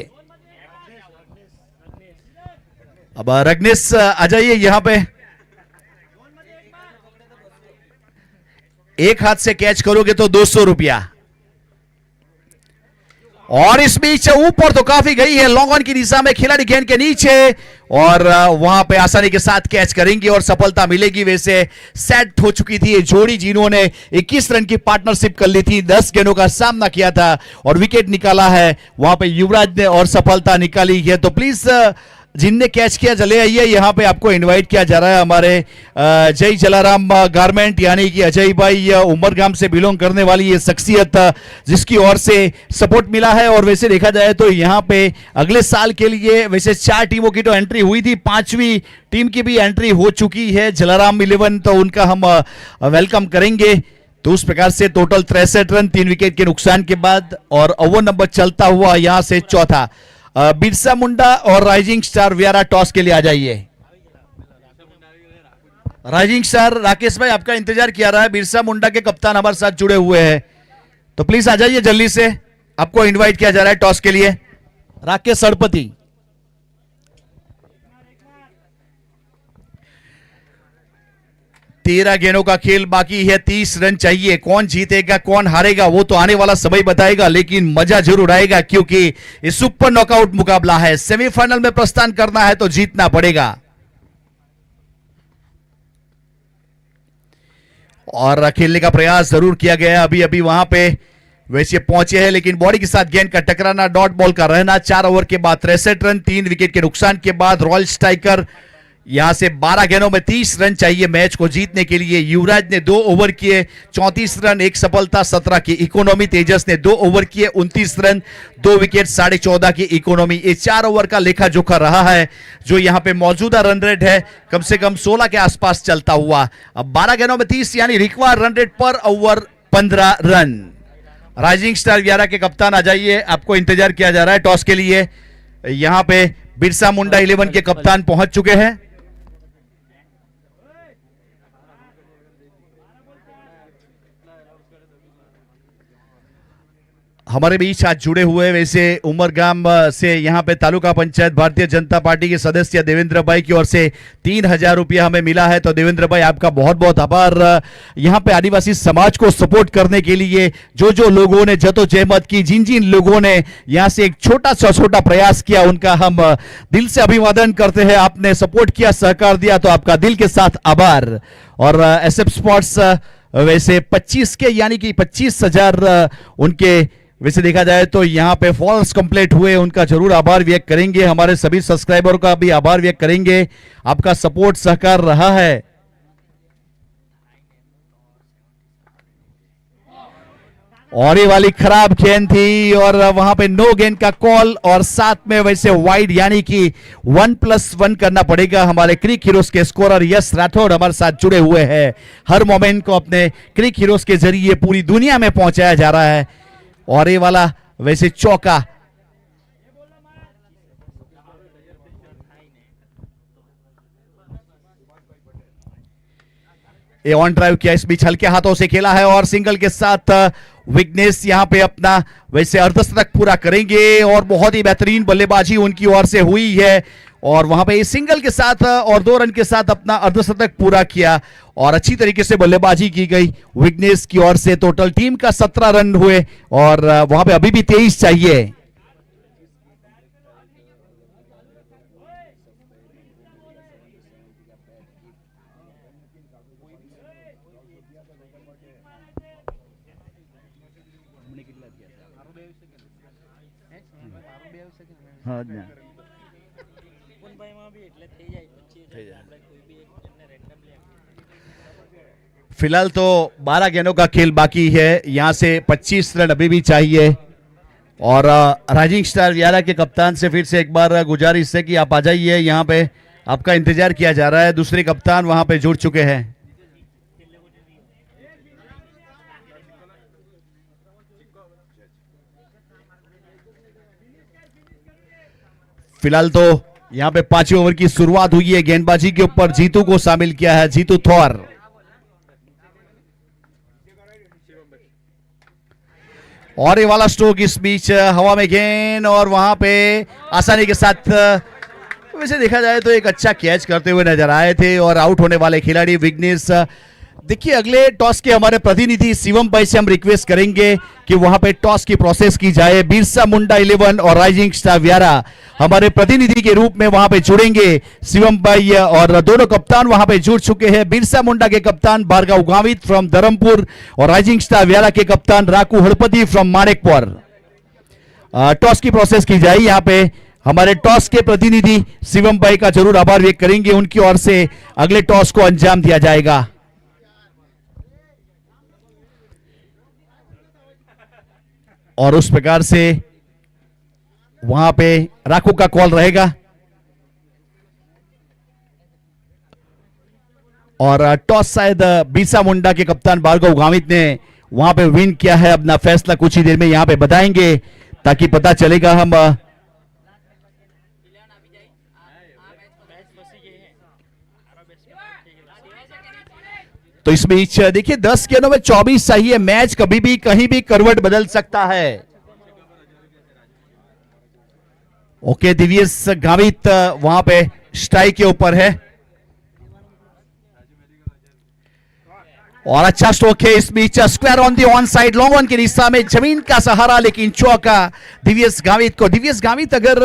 Speaker 1: अब रग्नेश आ जाइए यहां पे। एक हाथ से कैच करोगे तो 200 रुपया। और इस बीच ऊपर तो काफी गई है लॉन्ग ऑन की दिशा में, खिलाड़ी गेंद के नीचे और वहां पे आसानी के साथ कैच करेंगे और सफलता मिलेगी। वैसे सेट हो चुकी थी ये जोड़ी जिन्होंने 21 रन की पार्टनरशिप कर ली थी, 10 गेंदों का सामना किया था और विकेट निकाला है वहां पे युवराज ने और सफलता निकाली है। तो प्लीज जिनने कैच किया चले आइए, यहां पे आपको इनवाइट किया जा रहा है। हमारे जय जलाराम गारमेंट यानी कि अजय भाई उमरगाम से बिलोंग करने वाली ये शख्सियत जिसकी ओर से सपोर्ट मिला है। और वैसे देखा जाए तो यहां पे अगले साल के लिए वैसे 4 टीमों की तो एंट्री हुई थी, 5वीं टीम की भी एंट्री हो चुकी है जलाराम 11, तो उनका हम वेलकम करेंगे। तो उस प्रकार से टोटल 63 रन 3 विकेट के नुकसान के बाद। और ओवर नंबर चलता हुआ यहां से चौथा। बिरसा मुंडा और राइजिंग स्टार व्यारा टॉस के लिए आ जाइए। राइजिंग स्टार राकेश भाई आपका इंतजार किया रहा है, बिरसा मुंडा के कप्तान हमारे साथ जुड़े हुए हैं, तो प्लीज आ जाइए जल्दी से, आपको इनवाइट किया जा रहा है टॉस के लिए। राकेश सड़पति। तेरह गेंदों का खेल बाकी है, 30 रन चाहिए। कौन जीतेगा कौन हारेगा वो तो आने वाला समय बताएगा, लेकिन मजा जरूर आएगा क्योंकि ये सुपर नॉकआउट मुकाबला है। सेमीफाइनल में प्रस्थान करना है तो जीतना पड़ेगा। और खेलने का प्रयास जरूर किया गया, अभी अभी वहां पे वैसे पहुंचे हैं, लेकिन बॉडी के साथ गेंद का टकराना, डॉट बॉल का रहना। 4 ओवर के बाद 63 रन 3 विकेट के नुकसान के बाद रॉयल स्ट्राइकर यहां से 12 गेंदों में 30 रन चाहिए मैच को जीतने के लिए। युवराज ने 2 ओवर किए 34 रन 1 सफलता 17 की इकोनॉमी। तेजस ने 2 ओवर किए 29 रन 2 विकेट 14.5 की इकोनॉमी। ये 4 ओवर का लेखा जोखा रहा है जो यहां पे मौजूदा रन रेट है कम से कम 16 के आसपास चलता हुआ। अब 12 गेंदों में 30 यानी रिक्वायर्ड रन रेट पर ओवर 15 रन। राइजिंग स्टार व्यारा के कप्तान आ जाइए, आपको इंतजार किया जा रहा है टॉस के लिए। यहां पे बिरसा मुंडा 11 के कप्तान पहुंच चुके हैं। हमारे बीच आज जुड़े हुए वैसे उमरगाम से यहां पे तालुका पंचायत भारतीय जनता पार्टी के सदस्य देवेंद्र भाई की ओर से 3000 रुपया हमें मिला है। तो देवेंद्र भाई आपका बहुत बहुत आभार। यहां पे आदिवासी समाज को सपोर्ट करने के लिए जो जो लोगों ने जद्दोजहद की, जिन जिन लोगों ने यहां से एक छोटा प्रयास किया, उनका हम दिल से अभिवादन करते हैं। आपने सपोर्ट किया, सहकार दिया, तो आपका दिल के साथ आभार। और एसएफ स्पोर्ट्स वैसे 25 के यानी कि 25,000 उनके वैसे देखा जाए तो यहां पे फॉल्स कंप्लीट हुए, उनका जरूर आभार व्यक्त करेंगे। हमारे सभी सब्सक्राइबर का भी आभार व्यक्त करेंगे, आपका सपोर्ट सहकार रहा है। और ये वाली खराब गेंद थी और वहां पे नो गेंद का कॉल और साथ में वैसे वाइड यानी कि 1+1 करना पड़ेगा। हमारे क्रिक हीरोज के स्कोरर यश राठौड़ हमारे साथ जुड़े हुए हैं। हर मोमेंट को अपने क्रिक हीरोज के जरिए पूरी दुनिया में पहुंचाया जा रहा है। और ये वाला वैसे चौका ये ऑन ड्राइव किया, इस बीच हल्के हाथों से खेला है और सिंगल के साथ विघ्नेश यहां पे अपना वैसे अर्धशतक पूरा करेंगे और बहुत ही बेहतरीन बल्लेबाजी उनकी ओर से हुई है और वहां पे सिंगल के साथ और 2 रन के साथ अपना अर्धशतक पूरा किया और अच्छी तरीके से बल्लेबाजी की गई विघ्नेश की ओर से। टोटल टीम का 17 रन हुए और वहां पे अभी भी 23 चाहिए। फिलहाल तो 12 गेंदों का खेल बाकी है, यहां से 25 रन अभी भी चाहिए और राइजिंग स्टार व्यारा के कप्तान से फिर से एक बार गुजारिश है कि आप आ जाइए, यहां पे आपका इंतजार किया जा रहा है। दूसरे कप्तान वहां पे जुड़ चुके हैं। फिलहाल तो यहां पे 5वें ओवर की शुरुआत हुई है। गेंदबाजी के ऊपर जीतू को शामिल किया है, जीतू थौर। और ये वाला स्ट्रोक इस बीच हवा में गेंद और वहां पे आसानी के साथ वैसे देखा जाए तो एक अच्छा कैच करते हुए नजर आए थे और आउट होने वाले खिलाड़ी विघ्नेश। देखिए अगले टॉस के हमारे प्रतिनिधि शिवम भाई से हम रिक्वेस्ट करेंगे कि वहां पे टॉस की प्रोसेस की जाए। बिरसा मुंडा 11 और राइजिंग स्टार व्यारा हमारे प्रतिनिधि के रूप में वहां पे जुड़ेंगे शिवम भाई और दोनों कप्तान वहां पे जुड़ चुके हैं। बिरसा मुंडा के कप्तान भार्गव गावित फ्रॉम धर्मपुर और राइजिंग स्टार व्यारा के कप्तान राकू हड़पति फ्रॉम माणिकपुर। टॉस की प्रोसेस की जाए। यहाँ पे हमारे टॉस के प्रतिनिधि शिवम भाई का जरूर आभार व्यक्त करेंगे, उनकी ओर से अगले टॉस को अंजाम दिया जाएगा। और उस प्रकार से वहां पे राकू का कॉल रहेगा और टॉस शायद बिरसा मुंडा के कप्तान भार्गव गावित ने वहां पे विन किया है। अपना फैसला कुछ ही देर में यहां पे बताएंगे ताकि पता चलेगा हम तो इस बीच देखिए 10 गेंदों में 24 चाहिए। मैच कभी भी कहीं भी करवट बदल सकता है। ओके, दिव्येश गावित वहां पे स्ट्राइक के ऊपर है और अच्छा स्ट्रोक है इस बीच। Square on the on side long on की दिशा में जमीन का सहारा, लेकिन चौका दिव्येश गावित को। दिव्येश गावित अगर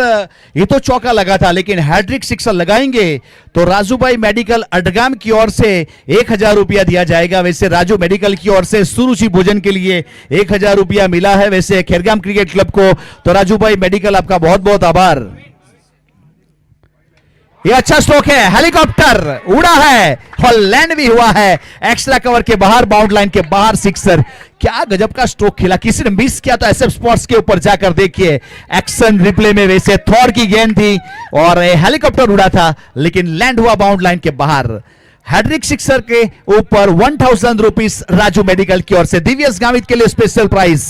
Speaker 1: ये तो चौका लगा था लेकिन हैट्रिक सिक्सर लगाएंगे तो राजू भाई मेडिकल अडगाम की ओर से 1000 रुपया दिया जाएगा। वैसे राजू मेडिकल की ओर से सुरुचि भोजन के लिए 1000 रुपया मिला है। वैसे खेरगाम क्रिकेट क्लब को तो राजू भाई मेडिकल आपका बहुत बहुत आभार। ये अच्छा स्ट्रोक है, हेलीकॉप्टर उड़ा है और लैंड भी हुआ है एक्स्ट्रा कवर के बाहर, बाउंड लाइन के बाहर सिक्सर। क्या गजब का स्ट्रोक खेला, किसी ने मिस किया तो एसएफ स्पोर्ट्स के ऊपर जाकर देखिए एक्शन रिप्ले में। वैसे थॉर की गेंद थी और हेलीकॉप्टर उड़ा था लेकिन लैंड हुआ बाउंड लाइन के बाहर। हैट्रिक सिक्सर के ऊपर 1000 रुपीज राजू मेडिकल की ओर से दिव्येश गावित के लिए स्पेशल प्राइज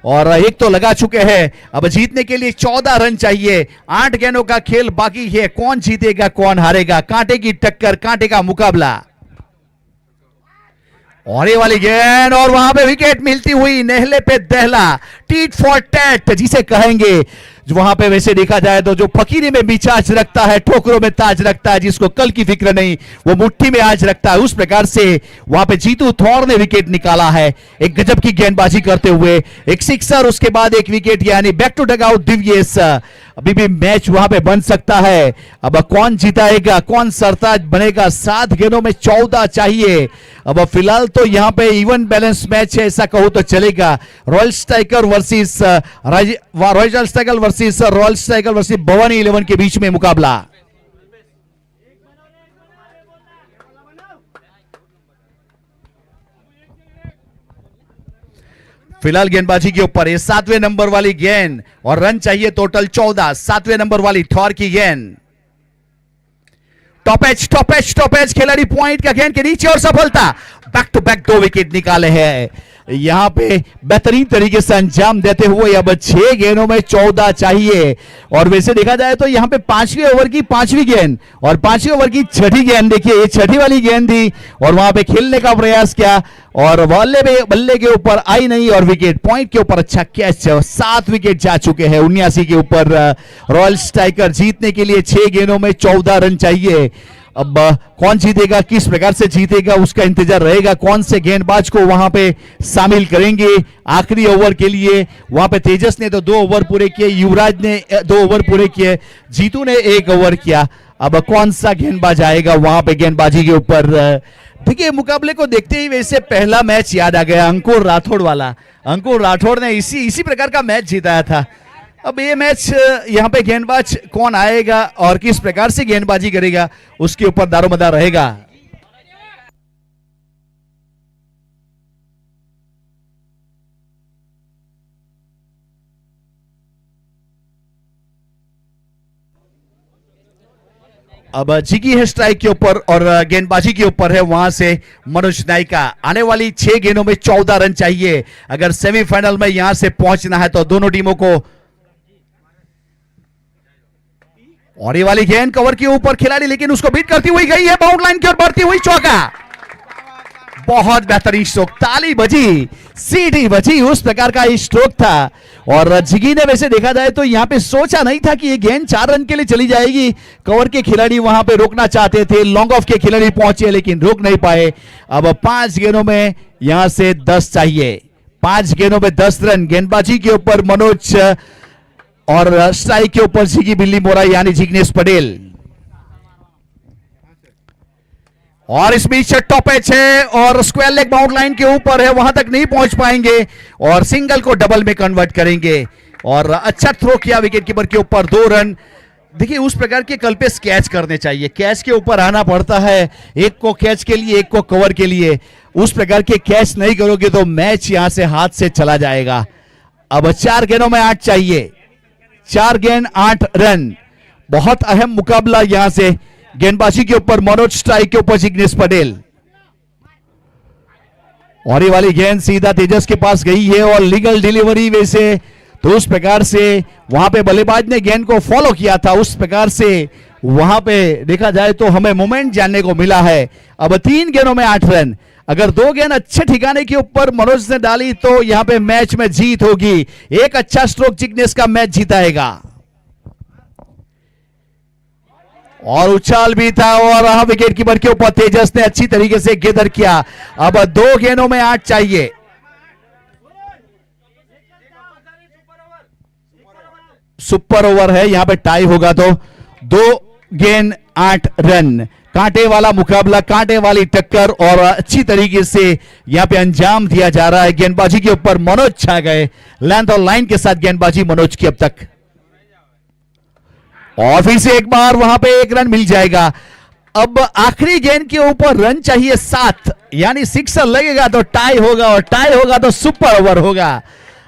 Speaker 1: और एक तो लगा चुके हैं। अब जीतने के लिए 14 रन चाहिए। 8 गेंदों का खेल बाकी है। कौन जीतेगा कौन हारेगा, कांटे की टक्कर, कांटे का मुकाबला। और ये वाली गेंद और वहां पे विकेट मिलती हुई नेहले पे दहला, टीट फॉर टैट जिसे कहेंगे। वहां पे वैसे देखा जाए तो जो फकीरी में मिजाज रखता है, ठोकरों में ताज रखता है, जिसको कल की फिक्र नहीं वो मुट्ठी में आज रखता है, उस प्रकार से वहां पे जीतू थौर ने विकेट निकाला है एक गजब की गेंदबाजी करते हुए। एक सिक्सर, उसके बाद एक विकेट, यानी back to dugout Divyesh. अभी भी मैच वहां पे बन सकता है। अब कौन जिताएगा, कौन सरताज बनेगा। 7 गेंदों में 14 चाहिए। अब फिलहाल तो यहां पे इवन बैलेंस मैच है ऐसा कहूं तो चलेगा। Royal striker versus royal striker versus royal striker versus Bhavani 11 के बीच में मुकाबला। फिलहाल गेंदबाजी के ऊपर ये 7वें नंबर वाली गेंद और रन चाहिए टोटल 14। 7वें नंबर वाली थॉर की गेंद, टॉप एज खिलाड़ी पॉइंट का गेंद के नीचे और सफलता। बैक टू बैक 2 विकेट निकाले हैं। यहाँ पे बेहतरीन तरीके से अंजाम देते हुए अब 6 गेंदों में 14 चाहिए। और वैसे देखा जाए तो यहाँ पे 5वें ओवर की 5वीं गेंद और 5वें ओवर की 6ठी गेंद, देखिए ये 6ठी वाली गेंद थी और वहां पे खेलने का प्रयास किया और बल्ले के ऊपर आई नहीं और विकेट पॉइंट के ऊपर अच्छा कैच। 7 विकेट जा चुके हैं 79 के ऊपर। रॉयल स्ट्राइकर जीतने के लिए 6 गेंदों में 14 रन चाहिए। अब कौन जीतेगा, किस प्रकार से जीतेगा, उसका इंतजार रहेगा। कौन से गेंदबाज को वहां पे शामिल करेंगे आखिरी ओवर के लिए। वहां पे तेजस ने तो 2 ओवर पूरे किए, युवराज ने 2 ओवर पूरे किए, जीतू ने 1 ओवर किया। अब कौन सा गेंदबाज आएगा वहां पे गेंदबाजी के ऊपर। देखिए मुकाबले को देखते ही वैसे पहला मैच याद आ गया, अंकुर राठौड़ वाला। अंकुर राठौड़ ने इसी प्रकार का मैच जीताया था। अब ये मैच यहाँ पे गेंदबाज कौन आएगा और किस प्रकार से गेंदबाजी करेगा उसके ऊपर दारोमदार रहेगा। अब जिगी है स्ट्राइक के ऊपर और गेंदबाजी के ऊपर है वहां से मनोज नायका। आने वाली 6 गेंदों में 14 रन चाहिए अगर सेमीफाइनल में यहां से पहुंचना है तो दोनों टीमों को। और ये वाली गेंद कवर के ऊपर खिलाड़ी लेकिन उसको बीट करती हुई गई है बाउंड लाइन की ओर बढ़ती हुई, चौका। बहुत बेहतरीन स्ट्रोक, ताली बजी, सीटी बजी, उस प्रकार का स्ट्रोक था। और जिगी ने वैसे देखा जाए तो यहां पे सोचा नहीं था कि ये गेंद 4 रन के लिए चली जाएगी। कवर के खिलाड़ी वहां पे रोकना चाहते थे, लॉन्ग ऑफ के खिलाड़ी पहुंचे लेकिन रोक नहीं पाए। अब 5 गेंदों में यहां से 10 चाहिए, 5 गेंदों में 10 रन। गेंदबाजी के ऊपर मनोज और स्ट्राइक के ऊपर जिगी बिल्ली मोरा यानी जिग्नेश पटेल। और इस बीच टॉप एच है और स्क्वायर लेग बाउंड लाइन के ऊपर है, वहां तक नहीं पहुंच पाएंगे और सिंगल को डबल में कन्वर्ट करेंगे। और अच्छा थ्रो किया विकेट कीपर के ऊपर, 2 रन। देखिए उस प्रकार के कल पे कैच करने चाहिए, कैच के ऊपर आना पड़ता है, एक को कैच के लिए एक को कवर के लिए। उस प्रकार के कैच नहीं करोगे तो मैच यहां से हाथ से चला जाएगा। अब 4 गेंदों में 8 चाहिए, 4 गेंद 8 रन। बहुत अहम मुकाबला यहां से गेंदबाजी के ऊपर मनोज, स्ट्राइक के ऊपर जिग्नेश पटेल। और ये वाली गेंद सीधा तेजस के पास गई है और लीगल डिलीवरी वैसे तो उस प्रकार से वहां पे बल्लेबाज ने गेंद को फॉलो किया था, उस प्रकार से वहां पे देखा जाए तो हमें मोमेंट जानने को मिला है। अब 3 गेंदों में 8 रन। अगर 2 गेंद अच्छे ठिकाने के ऊपर मनोज ने डाली तो यहां पे मैच में जीत होगी। एक अच्छा स्ट्रोक जिग्नेश का मैच जीताएगा। और उछाल भी था और विकेट कीपर के ऊपर तेजस ने अच्छी तरीके से गेदर किया। अब 2 गेंदों में 8 चाहिए। सुपर ओवर है, यहां पे टाई होगा तो 2 गेंद 8 रन। कांटे वाला मुकाबला, कांटे वाली टक्कर और अच्छी तरीके से यहां पे अंजाम दिया जा रहा है। गेंदबाजी के ऊपर मनोज छा गए, लेंथ और लाइन के साथ गेंदबाजी मनोज की अब तक। और फिर से एक बार वहां पे 1 रन मिल जाएगा। अब आखिरी गेंद के ऊपर रन चाहिए 7, यानी 6 लगेगा तो टाई होगा और टाई होगा तो सुपर ओवर होगा।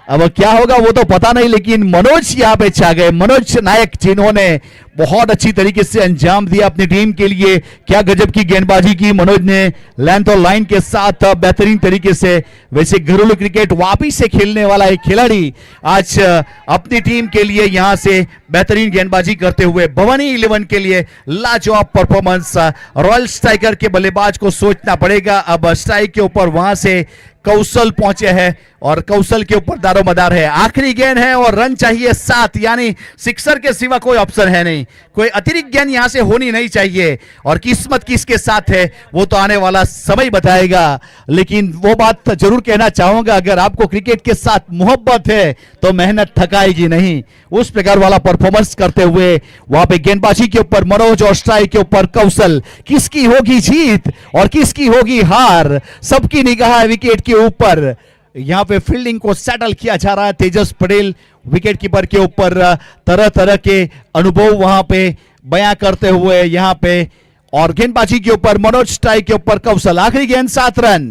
Speaker 1: अब क्या होगा वो तो पता नहीं, लेकिन मनोज यहां पे छा गए। मनोज नायक जिन्होंने बहुत अच्छी तरीके से अंजाम दिया अपनी टीम के लिए। क्या गजब की गेंदबाजी की मनोज ने, लेंथ और लाइन के साथ बेहतरीन तरीके से। वैसे घरेलू क्रिकेट वापिस से खेलने वाला एक खिलाड़ी आज अपनी टीम के लिए यहां से बेहतरीन गेंदबाजी करते हुए भवानी 11 के लिए लाजवाब परफॉर्मेंस। रॉयल स्ट्राइकर के बल्लेबाज को सोचना पड़ेगा। अब स्ट्राइक के ऊपर वहां से कौशल पहुंचे हैं और कौशल के ऊपर दारोमदार है। आखिरी गेंद है और रन चाहिए 7, यानी सिक्सर के सिवा कोई ऑप्शन है नहीं, कोई अतिरिक्त गेंद यहां से होनी नहीं चाहिए। और किस्मत किसके साथ है वो तो आने वाला समय बताएगा। लेकिन वो बात जरूर कहना चाहूंगा, अगर आपको क्रिकेट के साथ मोहब्बत है तो मेहनत थकाएगी नहीं। उस प्रकार वाला परफॉर्मेंस करते हुए वहां पे गेंदबाजी के ऊपर मनोज और स्ट्राइक के ऊपर कौशल। किसकी होगी जीत और किसकी होगी हार, सबकी निगाह है विकेट के ऊपर। यहां पे फील्डिंग को सेटल किया जा रहा है। तेजस पटेल विकेट कीपर के ऊपर तरह तरह के अनुभव वहां पे बयां करते हुए यहां पे। और गेंदबाजी के ऊपर मनोज, स्ट्राइक के ऊपर कौशल। आखिरी गेंद 7 रन।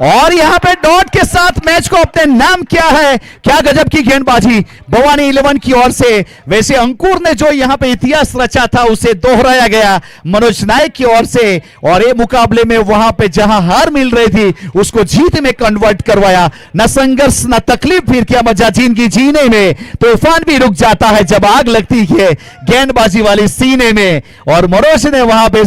Speaker 1: और यहाँ पे डॉट के साथ मैच को अपने नाम किया है। क्या गजब की गेंदबाजी भवानी 11 की ओर से। वैसे अंकुर ने जो यहाँ पे इतिहास रचा था उसे दोहराया गया मनोज नायक की ओर से, और ये मुकाबले में वहां पे जहां हार मिल रही थी उसको जीत में कन्वर्ट करवाया। न संघर्ष न तकलीफ, फिर क्या मजा जिंदगी जीने में। तूफान भी रुक जाता है जब आग लगती है गेंदबाजी वाली सीने में, और मनोज ने वहां पे